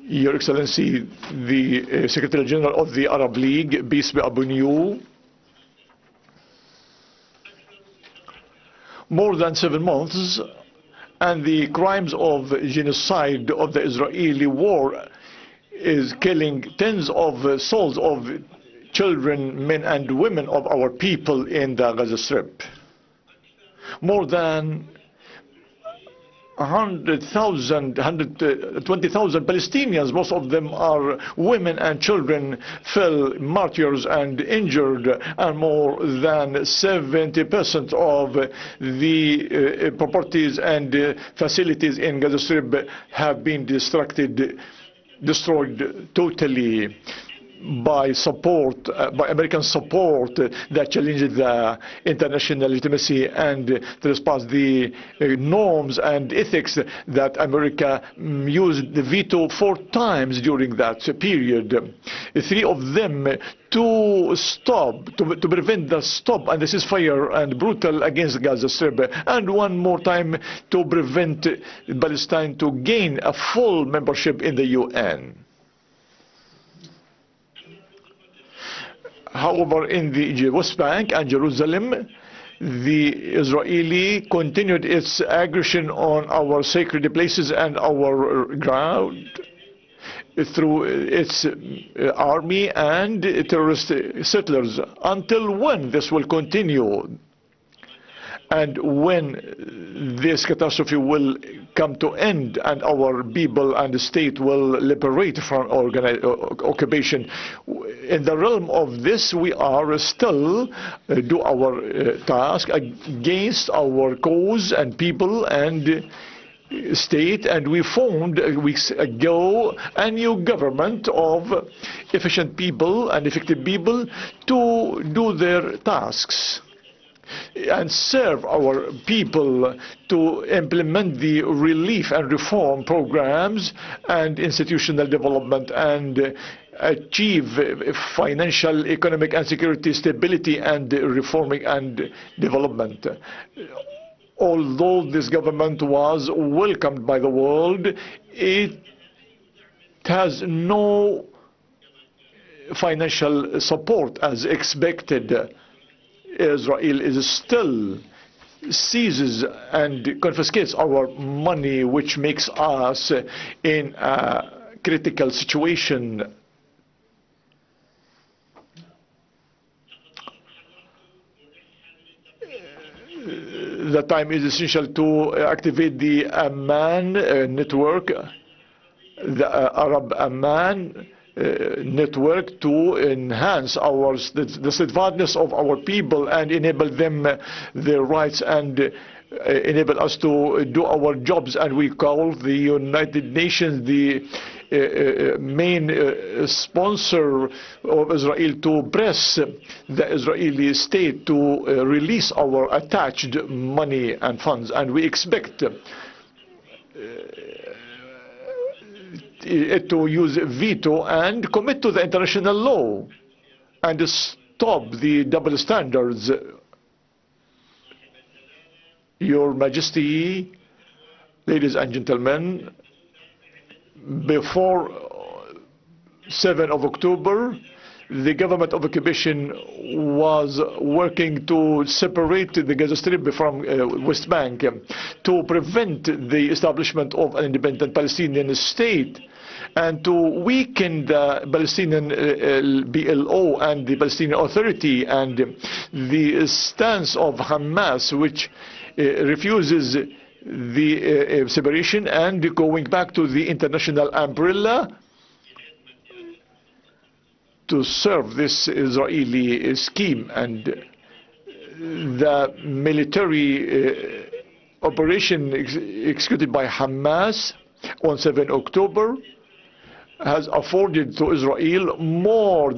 Your Excellency, the Secretary General of the Arab League, peace be upon you. More than 7 months, and the crimes of genocide of the Israeli war is killing tens of souls of children, men and women of our people in the Gaza Strip. More than 120,000 Palestinians, most of them are women and children, fell martyrs and injured, and more than 70% of the properties and facilities in Gaza Strip have been destroyed totally by support, by American support that challenged the international legitimacy and trespassed the norms and ethics that America used the veto 4 times during that period. 3 of them to prevent the stop and the ceasefire and brutal against Gaza Strip, and 1 more time to prevent Palestine to gain a full membership in the UN. However, in the West Bank and Jerusalem, the Israeli continued its aggression on our sacred places and our ground through its army and terrorist settlers. Until when this will continue? And when this catastrophe will come to end and our people and the state will liberate from occupation? In the realm of this, we are still do our task against our cause and people and state, and we formed weeks ago a new government of efficient people and effective people to do their tasks and serve our people, to implement the relief and reform programs and institutional development and achieve financial, economic and security stability and reforming and development. Although this government was welcomed by the world, it It has no financial support as expected. Israel is still seizes and confiscates our money, which makes us in a critical situation. The time is essential to activate the Amman network, the Arab Amman network, to enhance the steadfastness of our people and enable them their rights and enable us to do our jobs. And we call the United Nations the main sponsor of Israel to press the Israeli state to release our attached money and funds. And we expect it to use veto and commit to the international law and stop the double standards. Your Majesty, ladies and gentlemen, before 7 of October, the government of occupation was working to separate the Gaza Strip from West Bank to prevent the establishment of an independent Palestinian state and to weaken the Palestinian BLO and the Palestinian Authority, and the stance of Hamas, which refuses the separation and going back to the international umbrella to serve this Israeli scheme. And the military operation executed by Hamas on 7 October has afforded to Israel more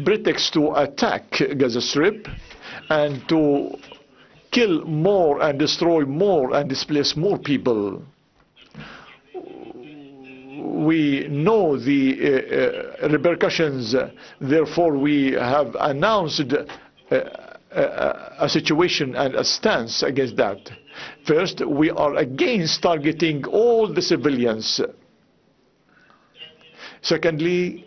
pretext to attack Gaza Strip and to kill more and destroy more and displace more people. We know the repercussions. Therefore, we have announced a situation and a stance against that. First, we are against targeting all the civilians. Secondly,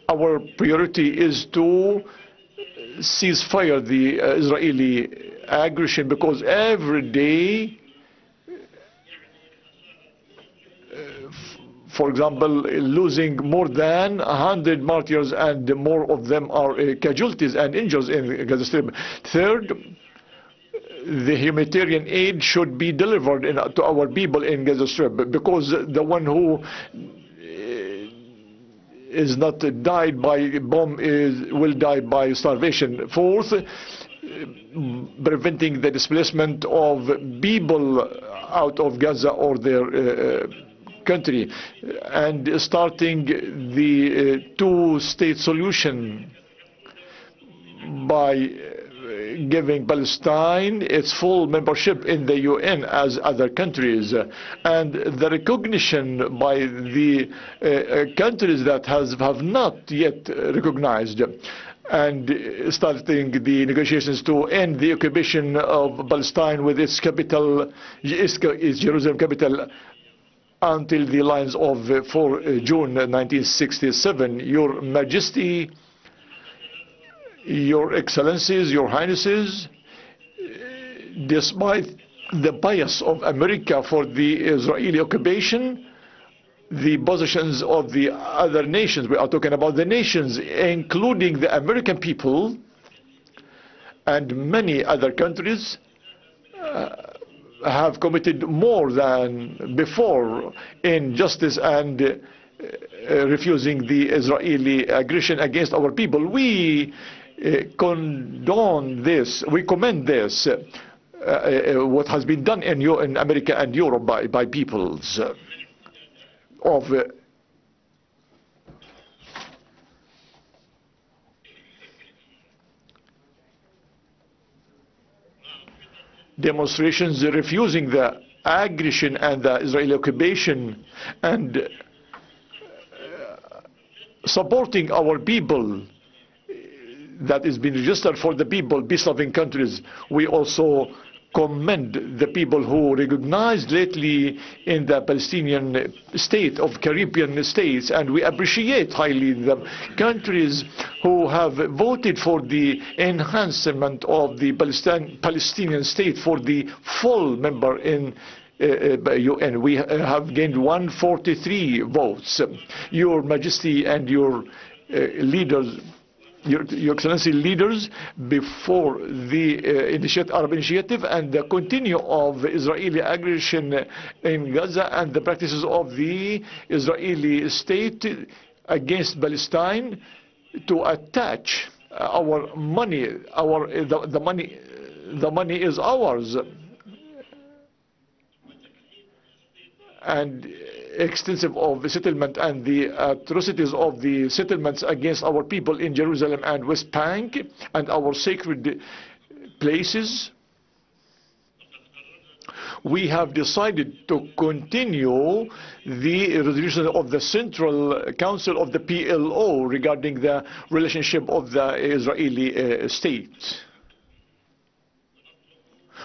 our priority is to cease fire the Israeli aggression, because every day, for example, losing more than 100 martyrs and more of them are casualties and injuries in Gaza Strip. Third, the humanitarian aid should be delivered to our people in Gaza Strip, because the one who is not died by bomb will die by starvation. Fourth, preventing the displacement of people out of Gaza or their country, and starting the two-state solution by giving Palestine its full membership in the UN as other countries, and the recognition by the countries that have not yet recognized, and starting the negotiations to end the occupation of Palestine with its capital, its Jerusalem capital, until the lines of 4 June 1967. Your Majesty, Your Excellencies, Your Highnesses, despite the bias of America for the Israeli occupation, the positions of the other nations, we are talking about the nations, including the American people and many other countries, have committed more than before in justice and refusing the Israeli aggression against our people. We condone this, we commend this, what has been done in America and Europe by peoples of demonstrations refusing the aggression and the Israeli occupation, and supporting our people that is being registered for the people, peace-loving countries. We also commend the people who recognized lately in the Palestinian state of Caribbean states, and we appreciate highly the countries who have voted for the enhancement of the Palestinian state for the full member in UN. We have gained 143 votes. Your Majesty and your leaders, Your Excellency, leaders, before the Arab Initiative and the continue of Israeli aggression in Gaza and the practices of the Israeli state against Palestine, to attach our money, the money is ours, and extensive of the settlement and the atrocities of the settlements against our people in Jerusalem and West Bank and our sacred places. We have decided to continue the resolution of the Central Council of the PLO regarding the relationship of the Israeli state.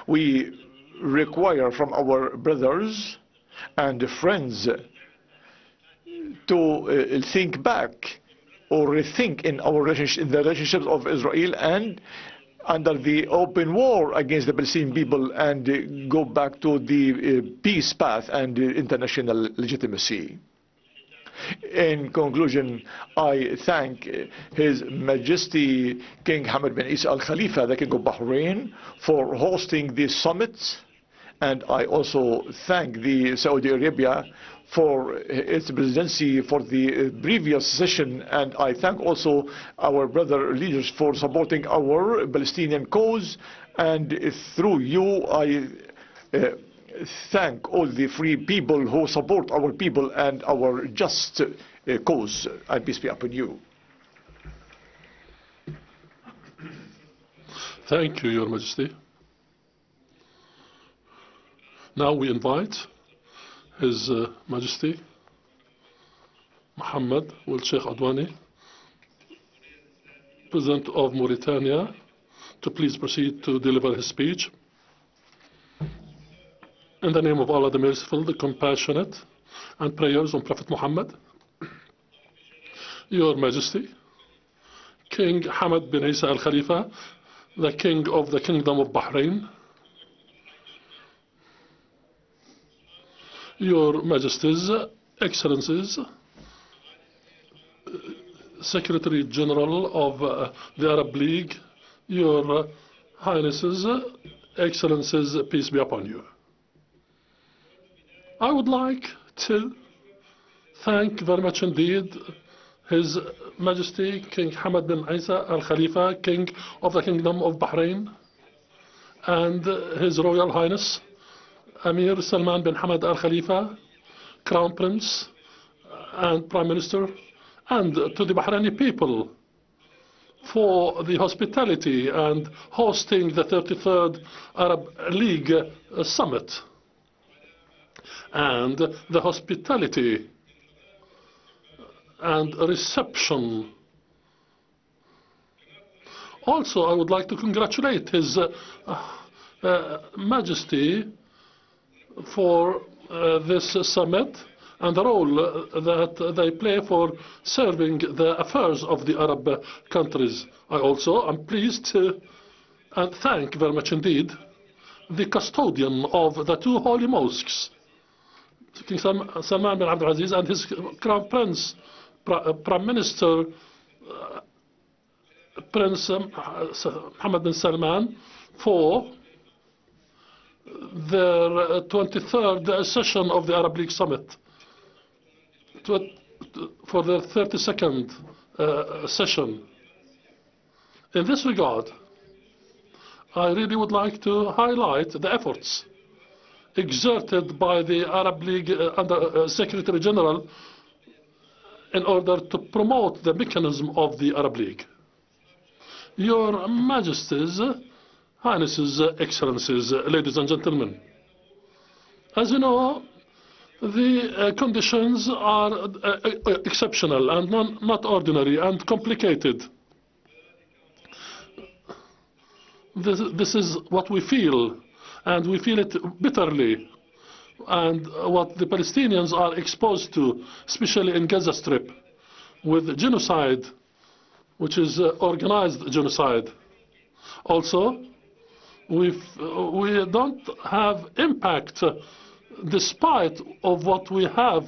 We require from our brothers and friends to think back or rethink in our relationship, in the relationships of Israel and under the open war against the Palestinian people, and go back to the peace path and international legitimacy. In conclusion, I thank His Majesty King Hamad bin Isa Al Khalifa, the King of Bahrain, for hosting this summit. And I also thank the Saudi Arabia for its presidency for the previous session, and I thank also our brother leaders for supporting our Palestinian cause, and through you I thank all the free people who support our people and our just cause, and peace be upon you. Thank you, Your Majesty. Now we invite His Majesty Mohammed Ould Sheikh Adwani, President of Mauritania, to please proceed to deliver his speech. In the name of Allah the Merciful, the Compassionate, and prayers on Prophet Muhammad. Your Majesty, King Hamad bin Isa Al Khalifa, the King of the Kingdom of Bahrain, Your Majesties, Excellencies, Secretary General of the Arab League, Your Highnesses, Excellencies, peace be upon you. I would like to thank very much indeed His Majesty King Hamad bin Isa Al Khalifa, King of the Kingdom of Bahrain, and His Royal Highness Amir Salman bin Hamad Al Khalifa, Crown Prince and Prime Minister, and to the Bahraini people for the hospitality and hosting the 33rd Arab League Summit, and the hospitality and reception. Also, I would like to congratulate His Majesty for this summit and the role that they play for serving the affairs of the Arab countries. I also am pleased to and thank very much indeed the custodian of the two holy mosques, King Salman bin Abdul Aziz, and his Crown Prince, Prime Minister Prince Mohammed bin Salman, for their 23rd session of the Arab League Summit, for their 32nd session. In this regard, I really would like to highlight the efforts exerted by the Arab League under Secretary General in order to promote the mechanism of the Arab League. Your Majesties, Highnesses, Excellencies, ladies and gentlemen, as you know, the conditions are exceptional and not ordinary and complicated. This is what we feel and we feel it bitterly. And what the Palestinians are exposed to, especially in Gaza Strip, with genocide, which is organized genocide. Also, we don't have impact despite of what we have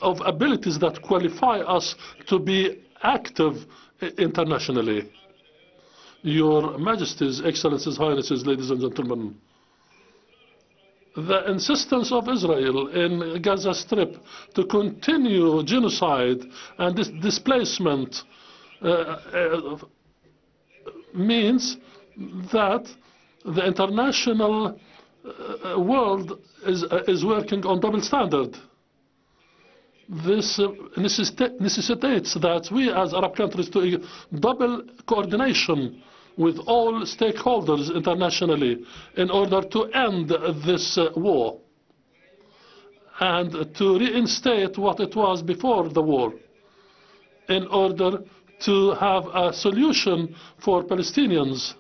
of abilities that qualify us to be active internationally. Your Majesties, Excellencies, Highnesses, ladies and gentlemen, the insistence of Israel in Gaza Strip to continue genocide and displacement means that the international world is working on double standard. This necessitates that we as Arab countries do double coordination with all stakeholders internationally in order to end this war and to reinstate what it was before the war, in order to have a solution for Palestinians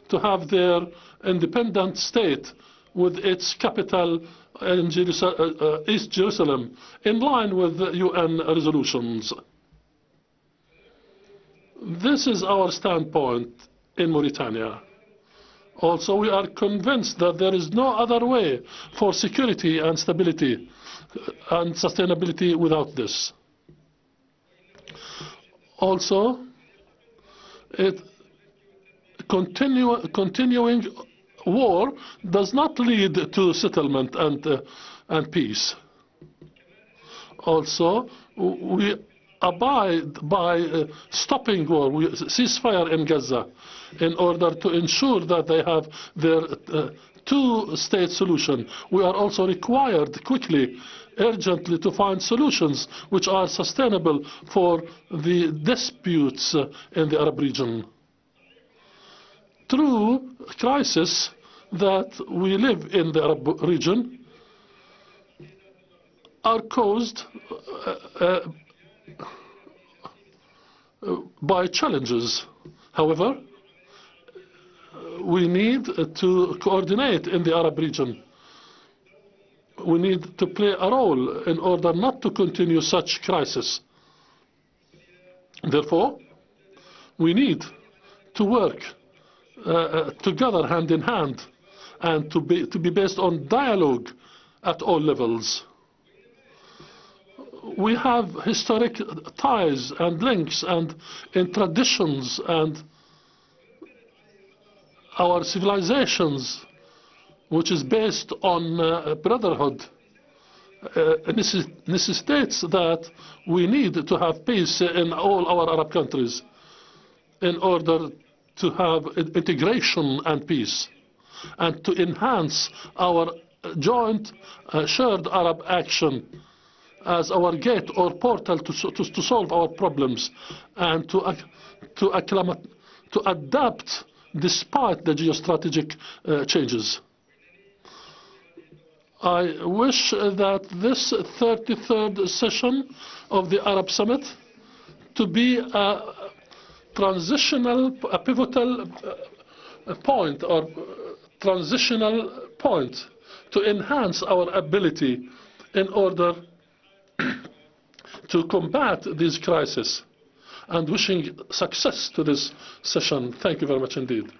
to have their independent state with its capital in East Jerusalem, in line with the UN resolutions. This is our standpoint in Mauritania. Also, we are convinced that there is no other way for security and stability and sustainability without this. Also, continuing war does not lead to settlement and peace. Also, we abide by stopping war, ceasefire in Gaza, in order to ensure that they have their two-state solution. We are also required quickly, urgently, to find solutions which are sustainable for the disputes in the Arab region. True crisis that we live in the Arab region are caused by challenges. However, we need to coordinate in the Arab region. We need to play a role in order not to continue such crisis. Therefore, we need to work together hand in hand and to be based on dialogue at all levels. We have historic ties and links and in traditions, and our civilizations, which is based on brotherhood, necessitates that we need to have peace in all our Arab countries in order to have integration and peace, and to enhance our joint shared Arab action as our gate or portal to solve our problems and to adapt despite the geostrategic changes. I wish that this 33rd session of the Arab Summit to be a pivotal point or transitional point to enhance our ability in order to combat these crises, and wishing success to this session. Thank you very much indeed.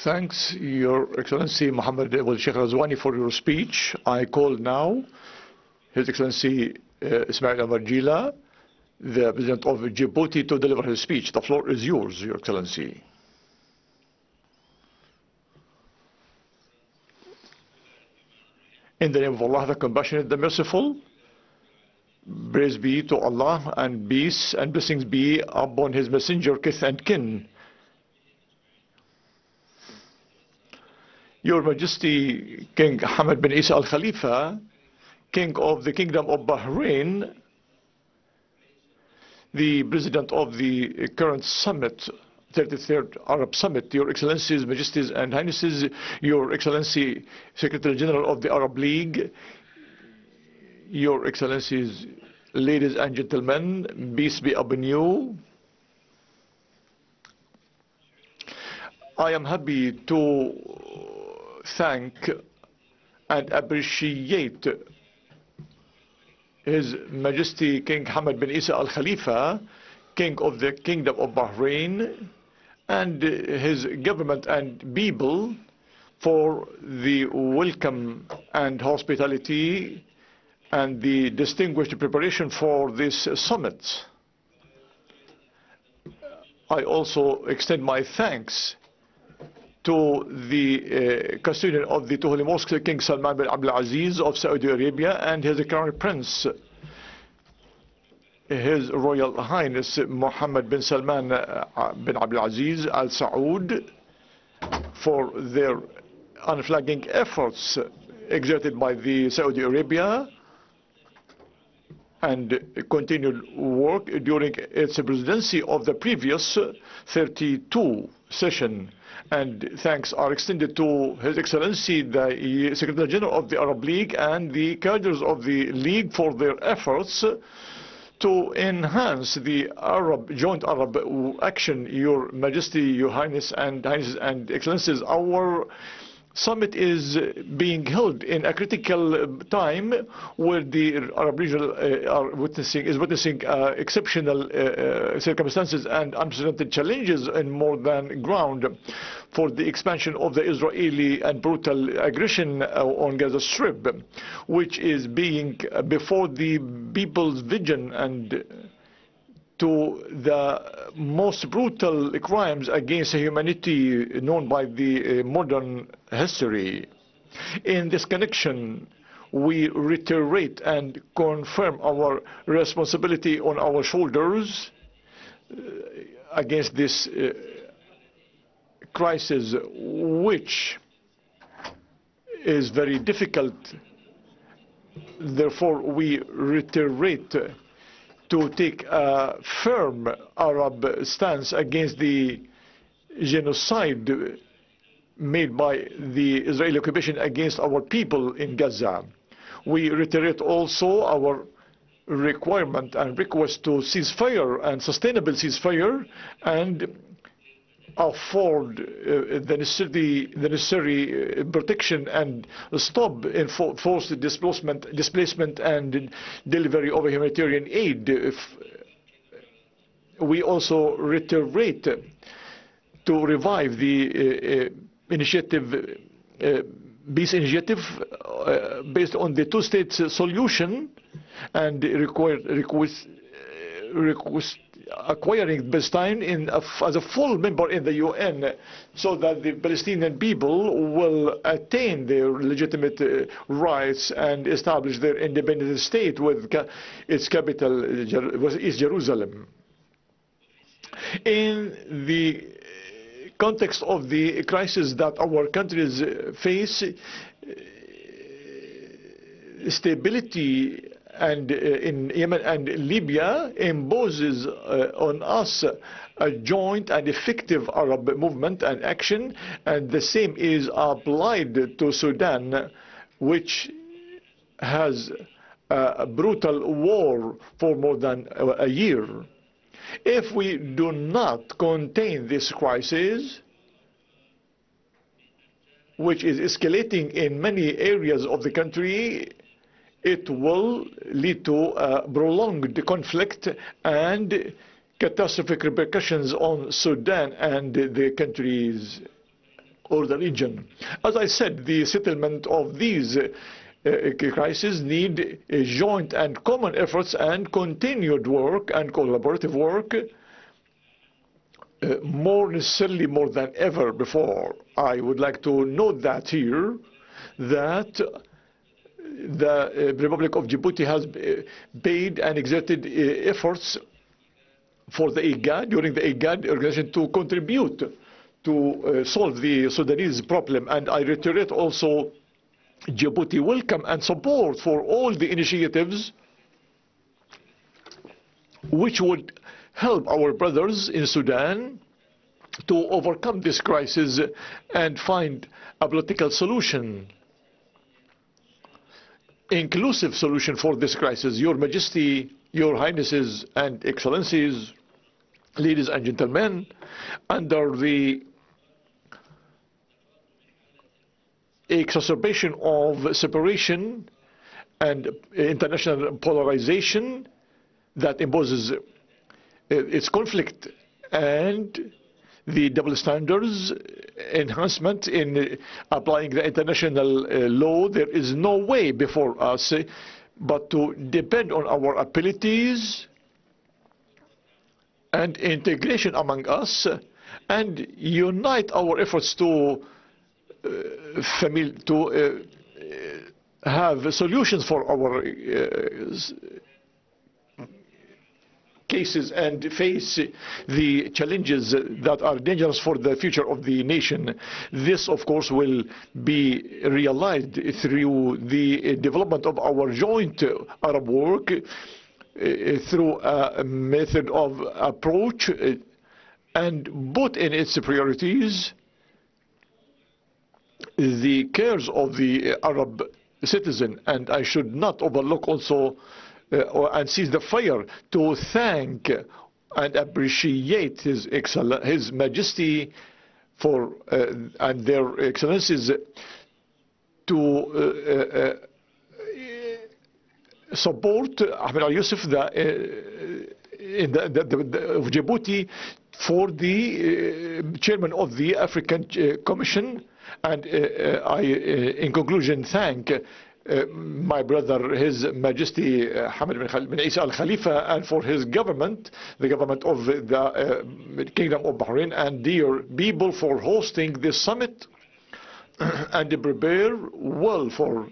Thanks, Your Excellency Mohammed Sheikh Razwani, for your speech. I call now His Excellency Ismail Amarjila, the President of Djibouti, to deliver his speech. The floor is yours, Your Excellency. In the name of Allah, the Compassionate, the Merciful, praise be to Allah, and peace and blessings be upon His messenger, kith and kin. Your Majesty, King Hamad bin Isa Al Khalifa, King of the Kingdom of Bahrain, the President of the current summit, 33rd Arab Summit, Your Excellencies, Majesties and Highnesses, Your Excellency, Secretary General of the Arab League, Your Excellencies, Ladies and gentlemen, peace be upon you. I am happy to thank and appreciate His Majesty King Hamad bin Isa Al Khalifa, King of the Kingdom of Bahrain, and his government and people for the welcome and hospitality and the distinguished preparation for this summit. I also extend my thanks to the custodian of the two holy mosques, King Salman bin Abdul Aziz of Saudi Arabia, and his Crown Prince, His Royal Highness Mohammed bin Salman bin Abdul Aziz Al Saud, for their unflagging efforts exerted by the Saudi Arabia and continued work during its presidency of the previous 32 session. And thanks are extended to His Excellency the Secretary General of the Arab League and the cadres of the League for their efforts to enhance the joint Arab action. Your Majesty, Your Highnesses and Excellencies, our summit is being held in a critical time where the Arab region is witnessing exceptional circumstances and unprecedented challenges in more than ground for the expansion of the Israeli and brutal aggression on Gaza Strip, which is being before the people's vision and to the most brutal crimes against humanity known by the modern history. In this connection, we reiterate and confirm our responsibility on our shoulders against this crisis, which is very difficult. Therefore, we reiterate to take a firm Arab stance against the genocide made by the Israeli occupation against our people in Gaza. We reiterate also our requirement and request to ceasefire and sustainable ceasefire and afford the necessary protection and stop forced displacement and delivery of humanitarian aid. We also reiterate to revive the peace initiative based on the two-state solution and request acquiring Palestine as a full member in the UN, so that the Palestinian people will attain their legitimate rights and establish their independent state with its capital, East Jerusalem. In the context of the crisis that our countries face, stability and in Yemen and Libya imposes on us a joint and effective Arab movement and action, and the same is applied to Sudan, which has a brutal war for more than a year. If we do not contain this crisis, which is escalating in many areas of the country, it will lead to a prolonged conflict and catastrophic repercussions on Sudan and the countries or the region. As I said, the settlement of these crises need joint and common efforts and continued work and collaborative work, more necessarily more than ever before. I would like to note that here, that the Republic of Djibouti has paid and exerted efforts for the IGAD, during the IGAD organization, to contribute to solve the Sudanese problem. And I reiterate also Djibouti welcome and support for all the initiatives which would help our brothers in Sudan to overcome this crisis and find a political solution, inclusive solution for this crisis. Your Majesty, Your Highnesses and Excellencies, ladies and gentlemen, under the exacerbation of separation and international polarization that imposes its conflict and the double standards enhancement in applying the international law, there is no way before us but to depend on our abilities and integration among us and unite our efforts to have solutions for our cases and face the challenges that are dangerous for the future of the nation. This, of course, will be realized through the development of our joint Arab work, through a method of approach and put in its priorities the cares of the Arab citizen. And I should not overlook also and seize the fire to thank and appreciate His Majesty for and their excellencies to support Ahmed Al Yusuf of Djibouti for the chairman of the African Commission. And in conclusion, thank my brother, His Majesty Hamad bin Isa Al Khalifa, and for his government, the government of the Kingdom of Bahrain, and dear people for hosting this summit and to prepare well for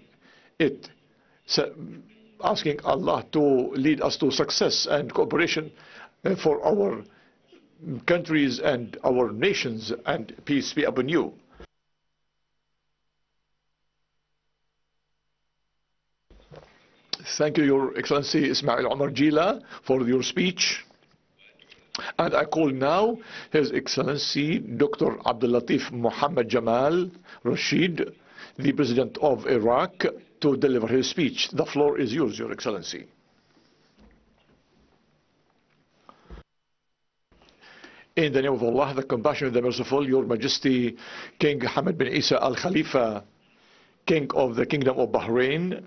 it. So, asking Allah to lead us to success and cooperation for our countries and our nations, and peace be upon you. Thank you, Your Excellency Ismail Omar Jila, for your speech. And I call now His Excellency Dr. Abdul Latif Muhammad Jamal Rashid, the President of Iraq, to deliver his speech. The floor is yours, Your Excellency. In the name of Allah, the compassionate, the merciful, Your Majesty King Hamad bin Isa Al Khalifa, King of the Kingdom of Bahrain,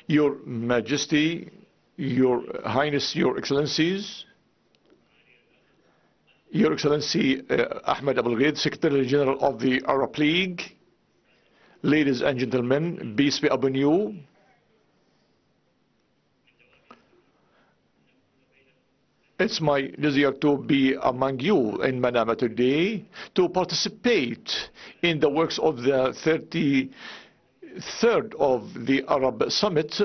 Your Majesty, Your Highness, Your Excellencies, Your Excellency Ahmed Abul Ghaid, Secretary General of the Arab League, ladies and gentlemen, peace be upon you. It's my desire to be among you in Manama today to participate in the works of the 33rd of the Arab Summit,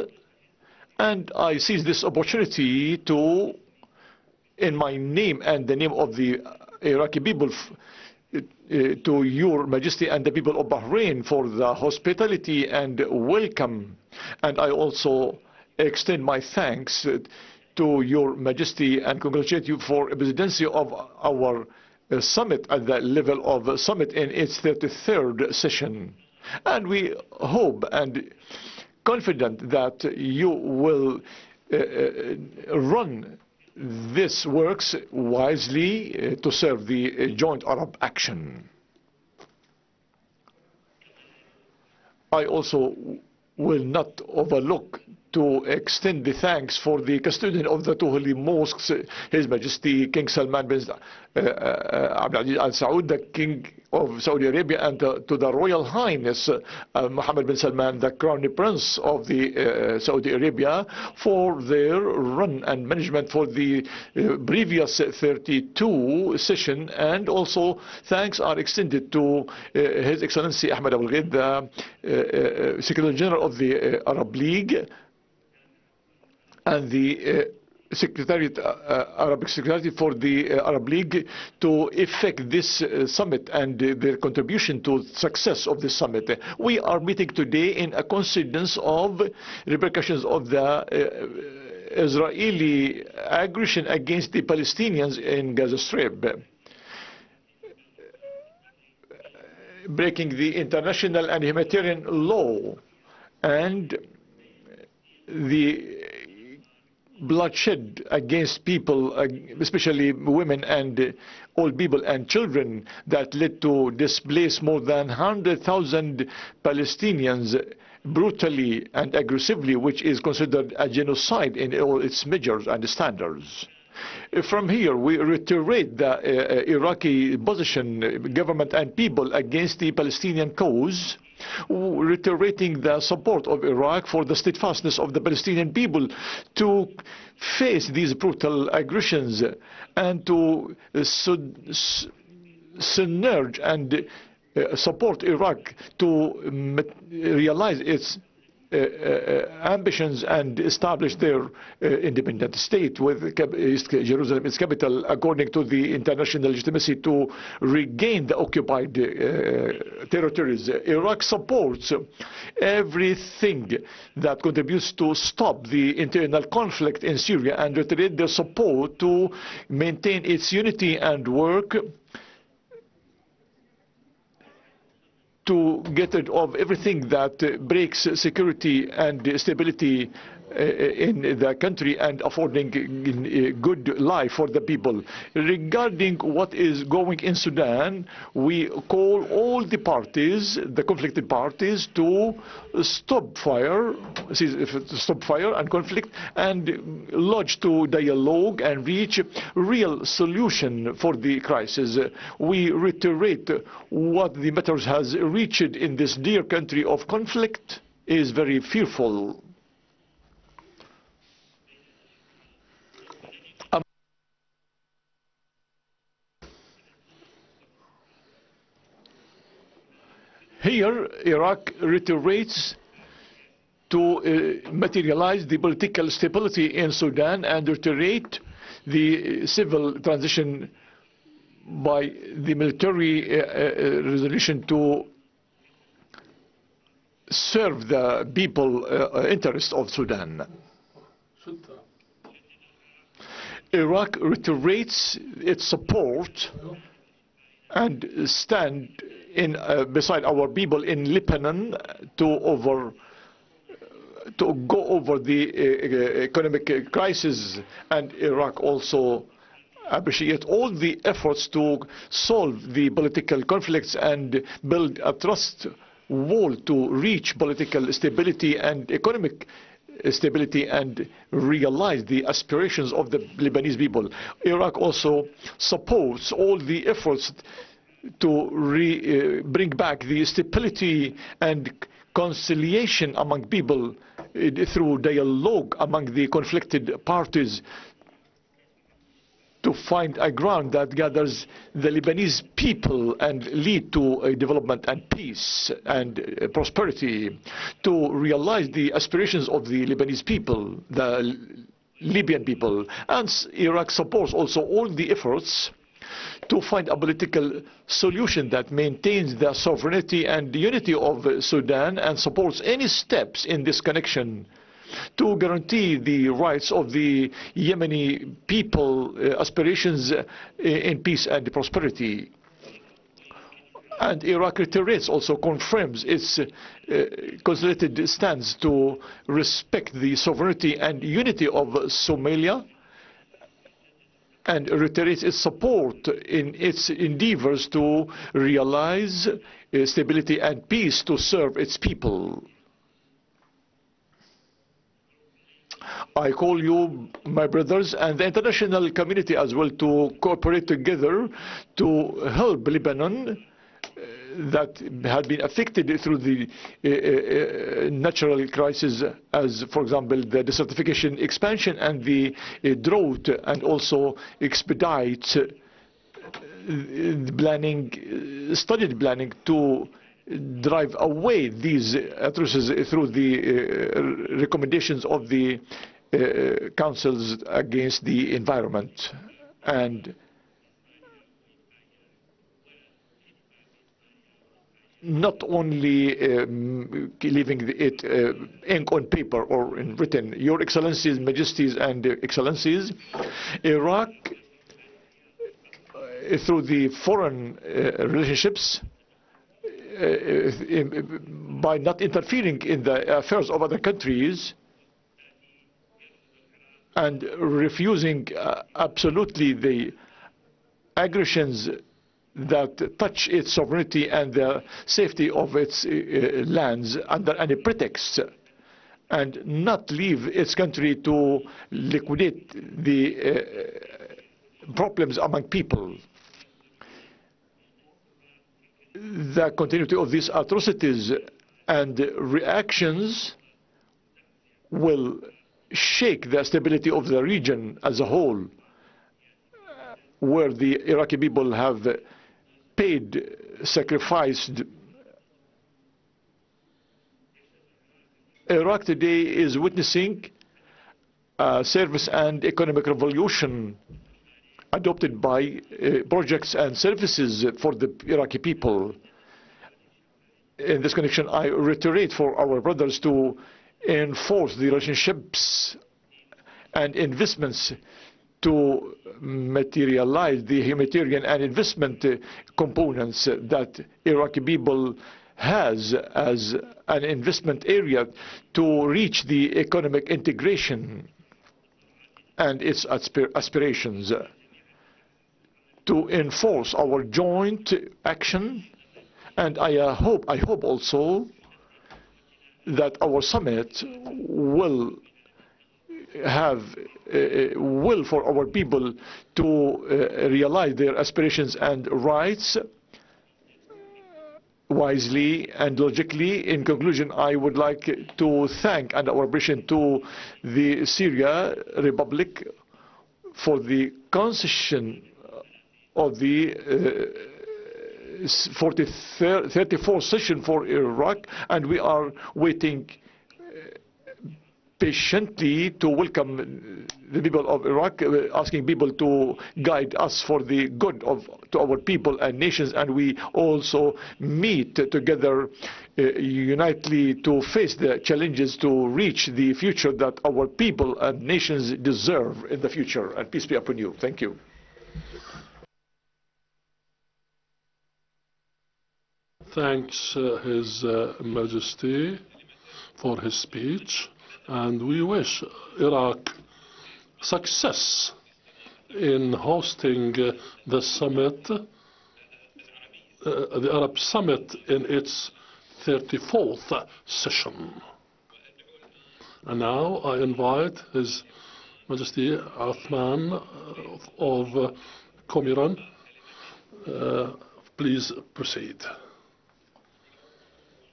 and I seize this opportunity to, in my name and the name of the Iraqi people, to Your Majesty and the people of Bahrain for the hospitality and welcome. And I also extend my thanks to Your Majesty and congratulate you for the presidency of our summit at the level of summit in its 33rd session. And we hope and confident that you will run this works wisely to serve the joint Arab action. I also will not overlook to extend the thanks for the custodian of the two holy mosques, His Majesty King Salman bin Abdulaziz Al Saud, the King of Saudi Arabia, and to the Royal Highness Mohammed bin Salman, the Crown Prince of the Saudi Arabia, for their run and management for the previous 32 session. And also thanks are extended to His Excellency Ahmed Abul Ghaid, the Secretary General of the Arab League, and the Arabic Secretary for the Arab League to effect this summit and their contribution to success of this summit. We are meeting today in a coincidence of repercussions of the Israeli aggression against the Palestinians in Gaza Strip, breaking the international and humanitarian law, and the bloodshed against people, especially women and old people and children, that led to displace more than 100,000 Palestinians brutally and aggressively, which is considered a genocide in all its measures and standards. From here, we reiterate the Iraqi position, government and people, against the Palestinian cause, reiterating the support of Iraq for the steadfastness of the Palestinian people to face these brutal aggressions and to surge and support Iraq to realize its ambitions and establish their independent state with Jerusalem its capital, according to the international legitimacy to regain the occupied territories. Iraq supports everything that contributes to stop the internal conflict in Syria and reiterate their support to maintain its unity and work to get rid of everything that breaks security and stability in the country and affording a good life for the people. Regarding what is going in Sudan, we call all the parties, the conflicted parties, to stop fire and conflict and lodge to dialogue and reach real solution for the crisis. We reiterate what the matters has reached in this dear country of conflict is very fearful. Here, Iraq reiterates to materialize the political stability in Sudan and reiterate the civil transition by the military resolution to serve the people interests of Sudan. Iraq reiterates its support and stand beside our people in Lebanon to go over the economic crisis, and Iraq also appreciate all the efforts to solve the political conflicts and build a trust wall to reach political stability and economic stability and realize the aspirations of the Lebanese people. Iraq also supports all the efforts to bring back the stability and conciliation among people through dialogue among the conflicted parties, to find a ground that gathers the Lebanese people and lead to development and peace and prosperity, to realize the aspirations of the Lebanese people, the Libyan people. And Iraq supports also all the efforts to find a political solution that maintains the sovereignty and unity of Sudan and supports any steps in this connection to guarantee the rights of the Yemeni people, aspirations in peace and prosperity. And Iraq reiterates, also confirms its consolidated stance to respect the sovereignty and unity of Somalia, and reiterates its support in its endeavors to realize stability and peace to serve its people. I call you, my brothers, and the international community as well, to cooperate together to help Lebanon that had been affected through the natural crisis, as, for example, the desertification expansion and the drought, and also expedite studied planning to drive away these atrocities through the recommendations of the councils against the environment, and not only leaving it ink on paper or in written. Your Excellencies, Majesties and Excellencies, Iraq, through the foreign relationships, by not interfering in the affairs of other countries, and refusing absolutely the aggressions that touch its sovereignty and the safety of its lands under any pretext, and not leave its country to liquidate the problems among people. The continuity of these atrocities and reactions will shake the stability of the region as a whole, where the Iraqi people have paid, sacrificed. Iraq today is witnessing a service and economic revolution adopted by projects and services for the Iraqi people. In this connection, I reiterate for our brothers to enforce the relationships and investments to materialize the humanitarian and investment components that Iraqi people has as an investment area to reach the economic integration and its aspirations, to enforce our joint action. And I hope also that our summit will have will for our people to realize their aspirations and rights wisely and logically. In conclusion, I would like to thank and our appreciation to the Syria Republic for the concession of the 34th session for Iraq, and we are waiting patiently to welcome the people of Iraq, asking people to guide us for the good to our people and nations, and we also meet together unitedly to face the challenges to reach the future that our people and nations deserve in the future. And peace be upon you. Thank you. Thanks His Majesty for his speech, and we wish Iraq success in hosting the summit, the Arab Summit in its 34th session. And now I invite His Majesty Uthman of Comiran. Please proceed.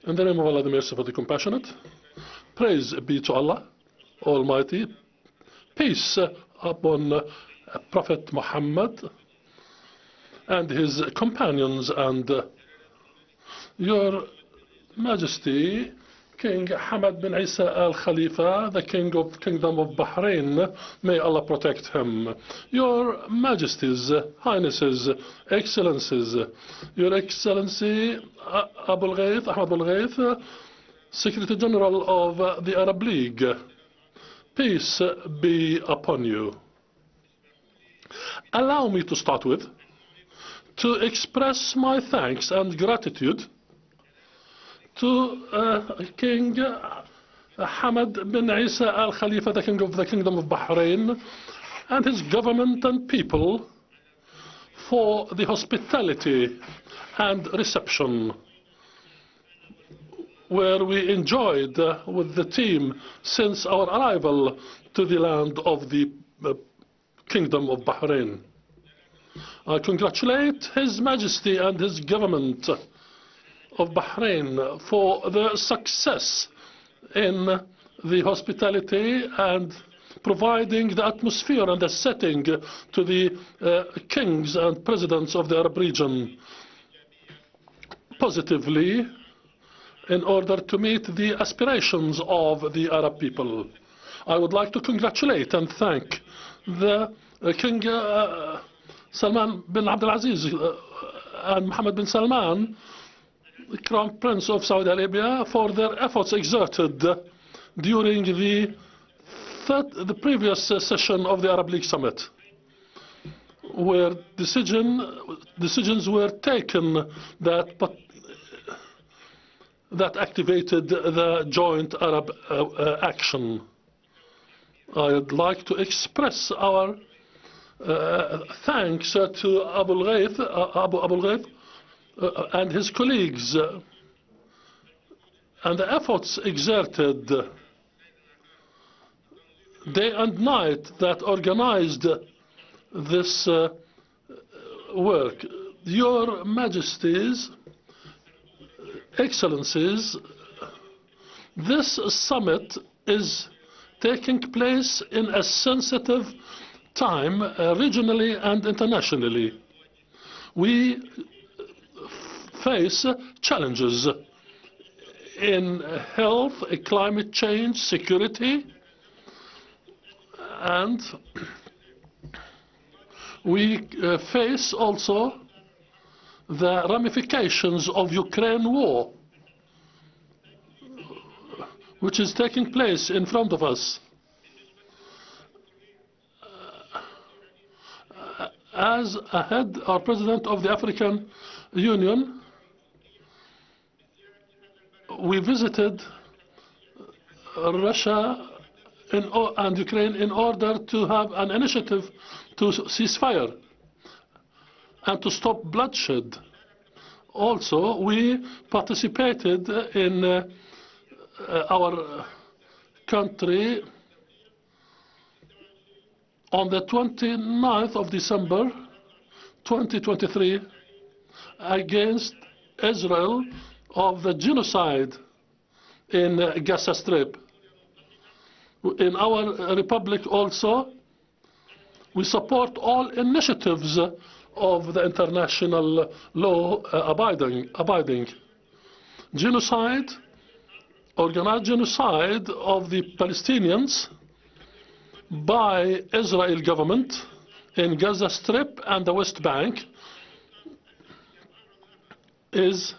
In the name of Allah, the Merciful, the Compassionate, praise be to Allah Almighty, peace upon Prophet Muhammad and his companions, and Your Majesty, King Hamad bin Isa Al Khalifa, the King of Kingdom of Bahrain, may Allah protect him. Your Majesties, Highnesses, Excellencies, Your Excellency Ahmad Al-Ghayth, Secretary General of the Arab League, peace be upon you. Allow me to start with to express my thanks and gratitude to King Hamad bin Isa Al Khalifa, the King of the Kingdom of Bahrain, and his government and people for the hospitality and reception where we enjoyed with the team since our arrival to the land of the Kingdom of Bahrain. I congratulate His Majesty and his government of Bahrain for the success in the hospitality and providing the atmosphere and the setting to the kings and presidents of the Arab region positively in order to meet the aspirations of the Arab people. I would like to congratulate and thank the King Salman bin Abdul Aziz and Mohammed bin Salman, the Crown Prince of Saudi Arabia, for their efforts exerted during the previous session of the Arab League Summit, where decisions were taken that activated the joint Arab action. I'd like to express our thanks to Abu Ghayth and his colleagues and the efforts exerted day and night that organized this work. Your Majesties, Excellencies, this summit is taking place in a sensitive time, regionally and internationally. We face challenges in health, climate change, security, and we face also the ramifications of Ukraine war, which is taking place in front of us. As a head or president of the African Union, we visited Russia and Ukraine in order to have an initiative to cease fire and to stop bloodshed. Also, we participated in our country on the 29th of December 2023 against Israel of the genocide in Gaza Strip. In our republic also, we support all initiatives of the international law abiding. Genocide, organized genocide of the Palestinians by Israel government in Gaza Strip and the West Bank is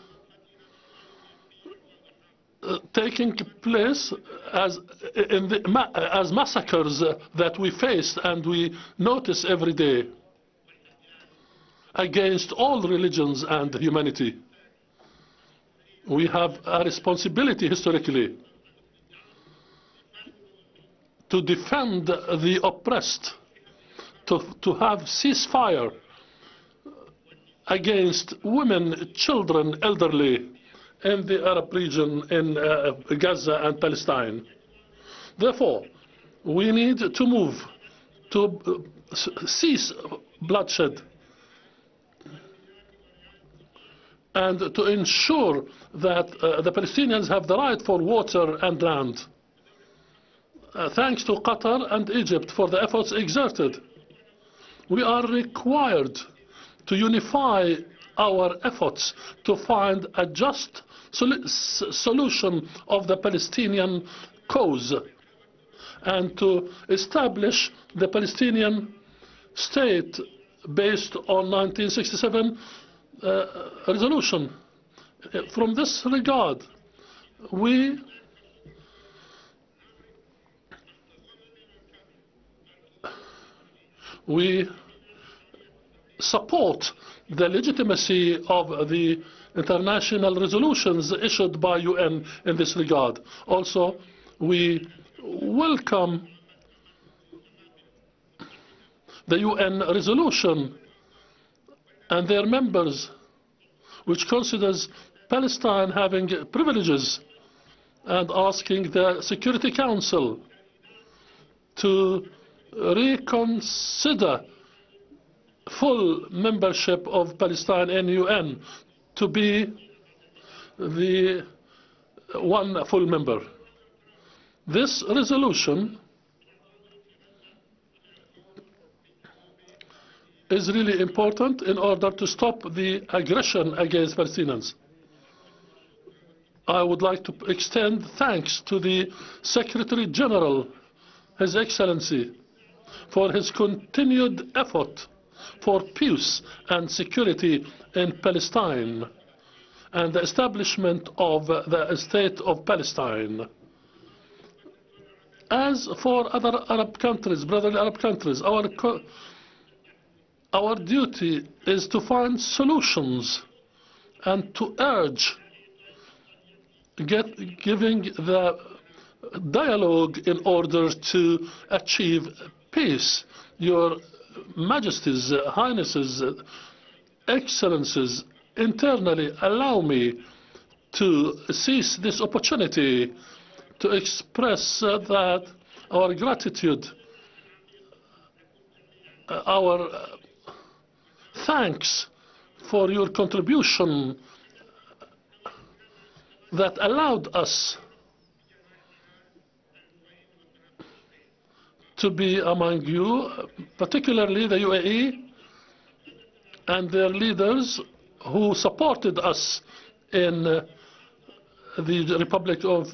taking place as massacres that we face and we notice every day against all religions and humanity. We have a responsibility historically to defend the oppressed, to have ceasefire against women, children, elderly in the Arab region, in Gaza and Palestine. Therefore, we need to move to cease bloodshed and to ensure that the Palestinians have the right for water and land. Thanks to Qatar and Egypt for the efforts exerted. We are required to unify our efforts to find a just solution of the Palestinian cause and to establish the Palestinian state based on 1967 resolution. From this regard, we support the legitimacy of the international resolutions issued by UN in this regard. Also, we welcome the UN resolution and their members, which considers Palestine having privileges, and asking the Security Council to reconsider full membership of Palestine in UN to be the one full member. This resolution is really important in order to stop the aggression against Palestinians. I would like to extend thanks to the Secretary General, His Excellency, for his continued effort for peace and security in Palestine and the establishment of the State of Palestine. As for other Arab countries, brotherly Arab countries, our duty is to find solutions and to urge giving the dialogue in order to achieve peace. Your Majesties, Highnesses, Excellencies, internally allow me to seize this opportunity to express that our gratitude, our thanks for your contribution that allowed us to be among you, particularly the UAE and their leaders who supported us in the Republic of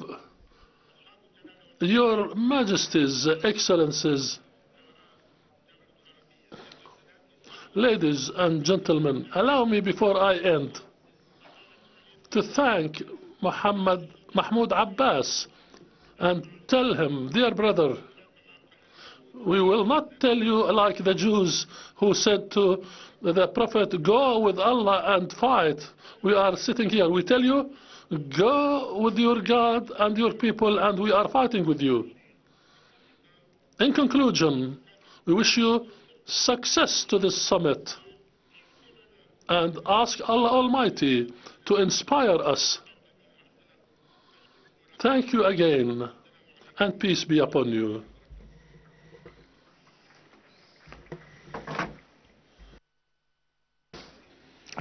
Your Majesties, Excellencies, ladies and gentlemen. Allow me before I end to thank Mahmoud Abbas and tell him, dear brother, we will not tell you like the Jews who said to the Prophet, go with Allah and fight. We are sitting here. We tell you, go with your God and your people, and we are fighting with you. In conclusion, we wish you success to this summit and ask Allah Almighty to inspire us. Thank you again, and peace be upon you.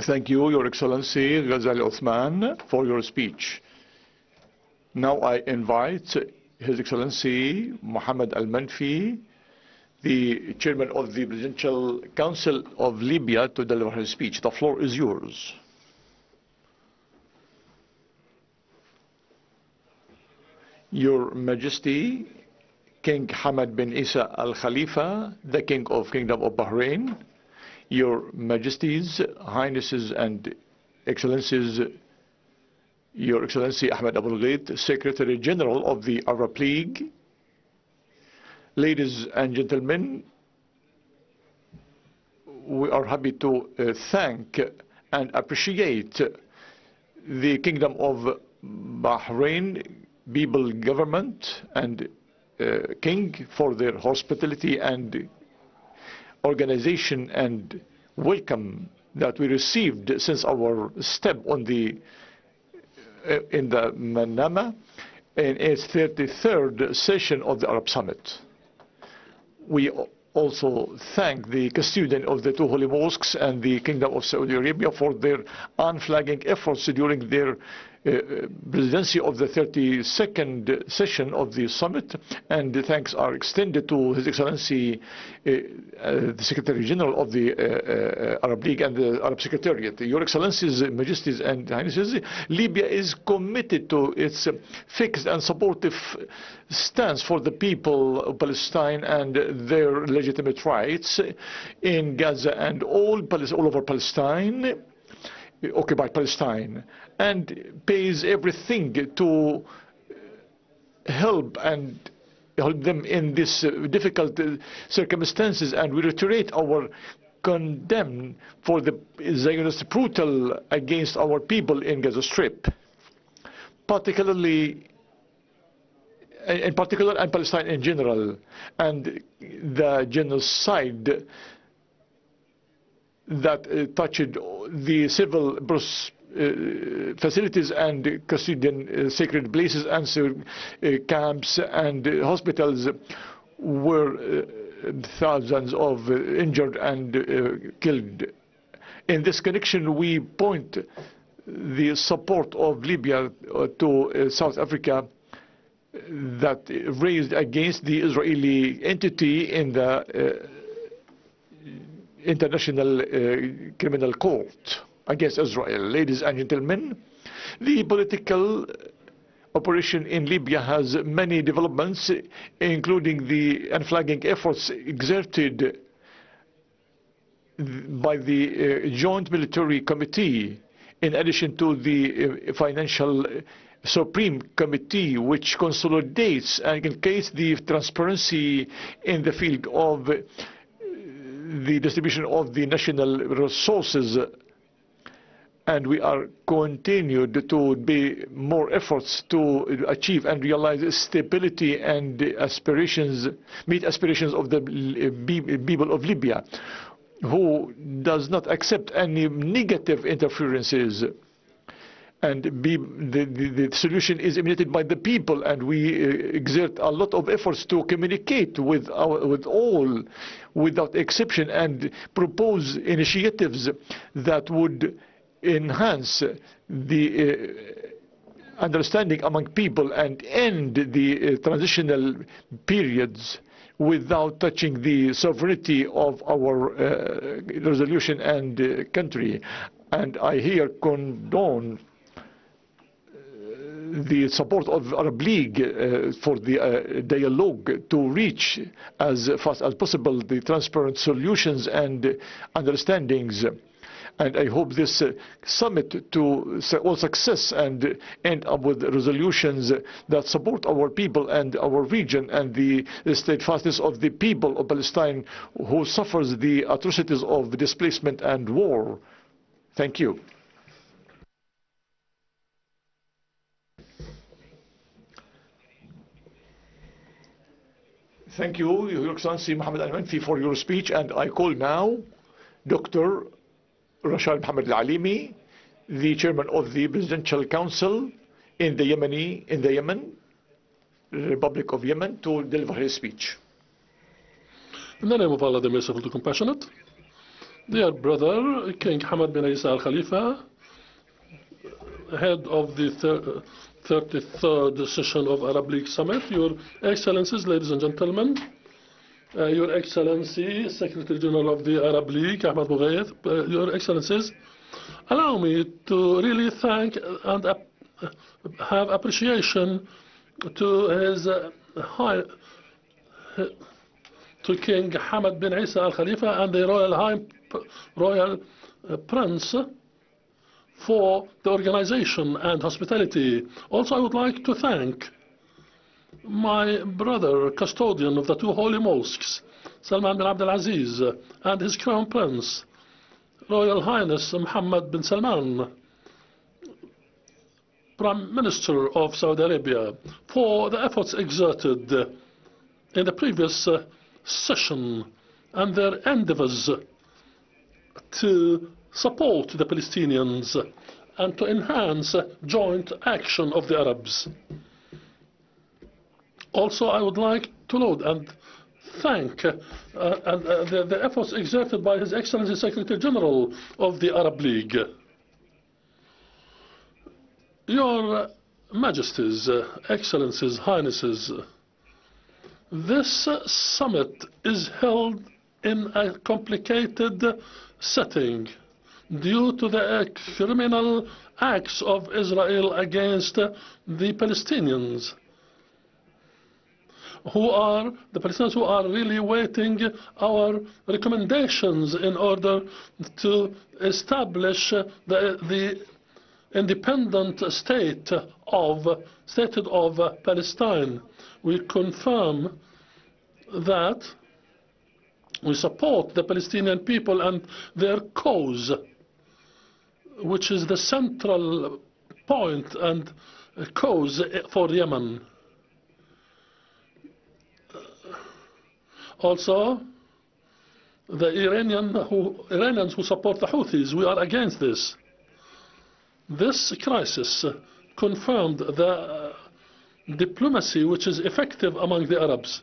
Thank you, Your Excellency Ghazali Othman, for your speech. Now I invite His Excellency Mohammed Al-Manfi, the Chairman of the Presidential Council of Libya, to deliver his speech. The floor is yours. Your Majesty, King Hamad bin Isa Al Khalifa, the King of Kingdom of Bahrain, Your Majesties, Highnesses and Excellencies, Your Excellency Ahmed Abul Ghait, Secretary General of the Arab League, ladies and gentlemen, we are happy to thank and appreciate the Kingdom of Bahrain people, government and King for their hospitality and organization and welcome that we received since our step on the in the Manama in its 33rd session of the Arab Summit. We also thank the custodian of the two holy mosques and the Kingdom of Saudi Arabia for their unflagging efforts during their presidency of the 32nd session of the summit, and the thanks are extended to His Excellency the Secretary General of the Arab League and the Arab Secretariat. Your Excellencies, Majesties and Highnesses, Libya is committed to its fixed and supportive stance for the people of Palestine and their legitimate rights in Gaza and all over Palestine, occupied Palestine, and pays everything to help them in these difficult circumstances, and we reiterate our condemn for the Zionist brutal against our people in Gaza Strip, particularly in particular, and Palestine in general, and the genocide that touched the civil facilities and custodian sacred places and camps and hospitals, where thousands of injured and killed. In this connection, we point the support of Libya to South Africa that raised against the Israeli entity in the International Criminal Court against Israel. Ladies and gentlemen, the political operation in Libya has many developments, including the unflagging efforts exerted by the Joint Military Committee, in addition to the Financial Supreme Committee, which consolidates and indicates the transparency in the field of the distribution of the national resources. and we are continued to be more efforts to achieve and realize stability and aspirations, meet aspirations of the people of Libya, who does not accept any negative interferences. And the solution is emanated by the people, and we exert a lot of efforts to communicate with all without exception and propose initiatives that would enhance the understanding among people and end the transitional periods without touching the sovereignty of our resolution and country. And I here condone the support of Arab League for the dialogue to reach as fast as possible the transparent solutions and understandings. And I hope this summit to all success and end up with resolutions that support our people and our region and the steadfastness of the people of Palestine who suffers the atrocities of displacement and war. Thank you. Thank you, Your Excellency Mohammed Al-Menfi, for your speech, and I call now Dr. Rashad Mohammed Al-Alimi, the Chairman of the Presidential Council in the Yemen, Republic of Yemen, to deliver his speech. In the name of Allah, the Merciful, the Compassionate, dear brother King Hamad bin Isa Al Khalifa, head of the 33rd session of Arab League Summit, Your Excellencies, ladies and gentlemen, Your Excellency, Secretary General of the Arab League, Ahmad Boughayth, Your Excellencies, allow me to really thank and have appreciation to his to King Hamad bin Isa Al Khalifa and the Royal Prince for the organization and hospitality. Also, I would like to thank my brother, custodian of the two holy mosques, Salman bin Abdul Aziz, and his Crown Prince, Royal Highness Mohammed bin Salman, Prime Minister of Saudi Arabia, for the efforts exerted in the previous session and their endeavors to support the Palestinians and to enhance joint action of the Arabs. Also, I would like to note and thank the efforts exerted by His Excellency Secretary General of the Arab League. Your Majesties, Excellencies, Highnesses, this summit is held in a complicated setting due to the criminal acts of Israel against the Palestinians, who are really waiting our recommendations in order to establish the independent state of Palestine. We confirm that we support the Palestinian people and their cause, which is the central point and cause for Yemen. Also, the Iranians who support the Houthis, we are against this. This crisis confirmed the diplomacy which is effective among the Arabs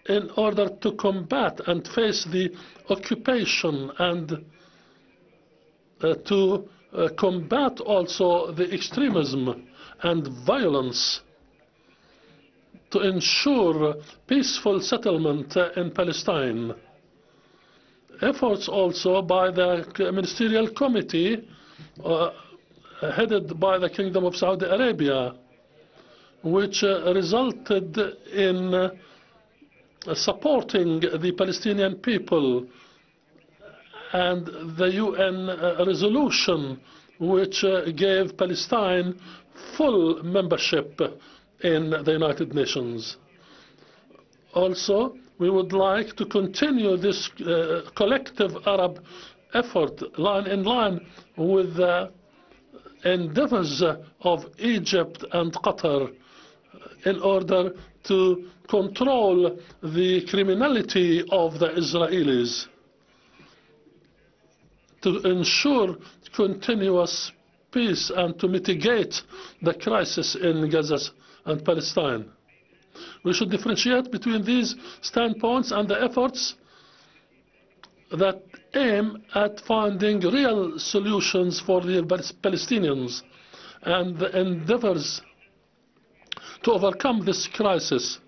in order to combat and face the occupation and to combat also the extremism and violence, to ensure peaceful settlement in Palestine. Efforts also by the Ministerial Committee headed by the Kingdom of Saudi Arabia, which resulted in supporting the Palestinian people, and the UN resolution which gave Palestine full membership in the United Nations. Also, we would like to continue this collective Arab effort line in line with the endeavors of Egypt and Qatar in order to control the criminality of the Israelis, to ensure continuous peace and to mitigate the crisis in Gaza and Palestine. We should differentiate between these standpoints and the efforts that aim at finding real solutions for the Palestinians and the endeavors to overcome this crisis.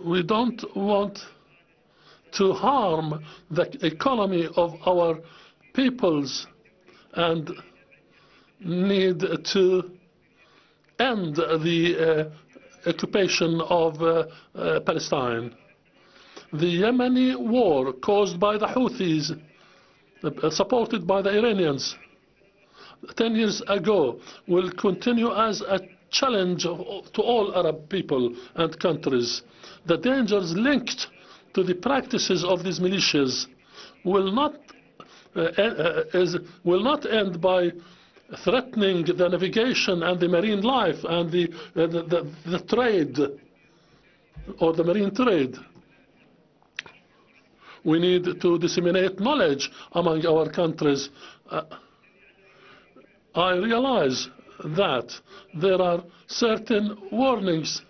We don't want to harm the economy of our peoples and need to end the occupation of Palestine. The Yemeni war caused by the Houthis, supported by the Iranians 10 years ago, will continue as a challenge to all Arab people and countries. The dangers linked to the practices of these militias will not end by threatening the navigation and the marine life and the trade or the marine trade. We need to disseminate knowledge among our countries. I realize that there are certain warnings.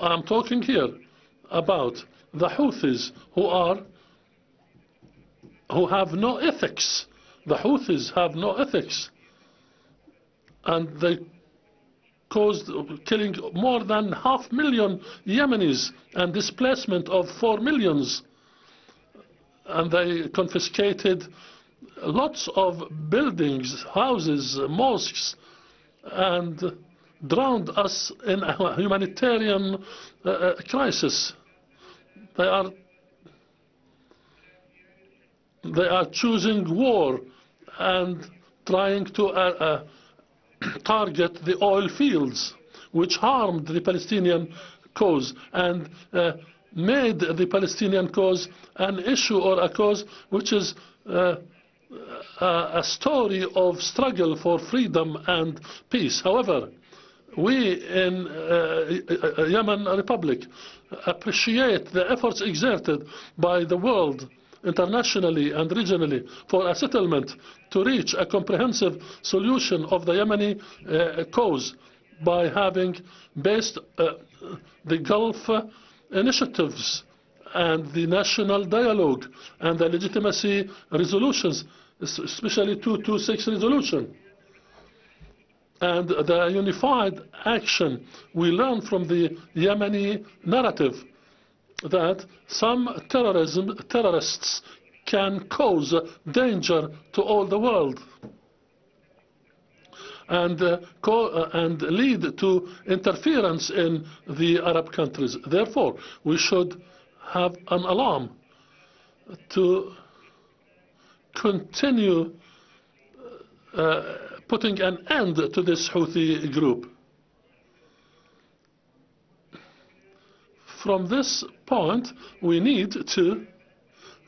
I'm talking here about the Houthis who have no ethics. The Houthis have no ethics, and they caused killing more than 500,000 Yemenis and displacement of 4 million. And they confiscated lots of buildings, houses, mosques, and drowned us in a humanitarian crisis. They are choosing war and trying to target the oil fields, which harmed the Palestinian cause and made the Palestinian cause an issue or a cause which is a story of struggle for freedom and peace. However, we in Yemen Republic appreciate the efforts exerted by the world internationally and regionally for a settlement to reach a comprehensive solution of the Yemeni cause by having based the Gulf initiatives and the national dialogue and the legitimacy resolutions, especially 226 resolution. And the unified action we learn from the Yemeni narrative that some terrorists can cause danger to all the world and lead to interference in the Arab countries. Therefore, we should have an alarm to continue putting an end to this Houthi group. From this point, we need to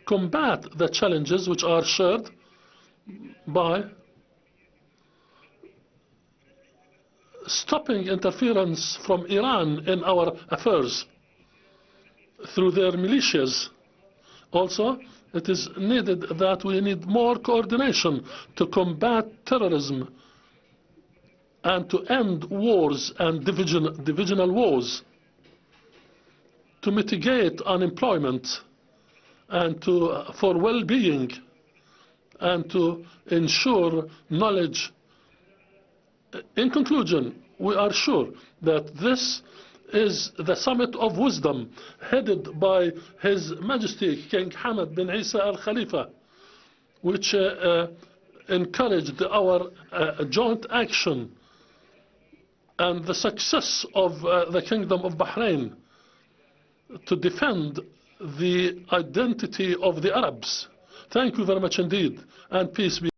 combat the challenges which are shared by stopping interference from Iran in our affairs through their militias. Also, it is needed that we need more coordination to combat terrorism and to end wars and divisional wars, to mitigate unemployment and for well-being and to ensure knowledge. In conclusion, we are sure that this is the summit of wisdom headed by His Majesty King Hamad bin Isa Al Khalifa, which encouraged our joint action and the success of the Kingdom of Bahrain to defend the identity of the Arabs. Thank you very much indeed, and peace be.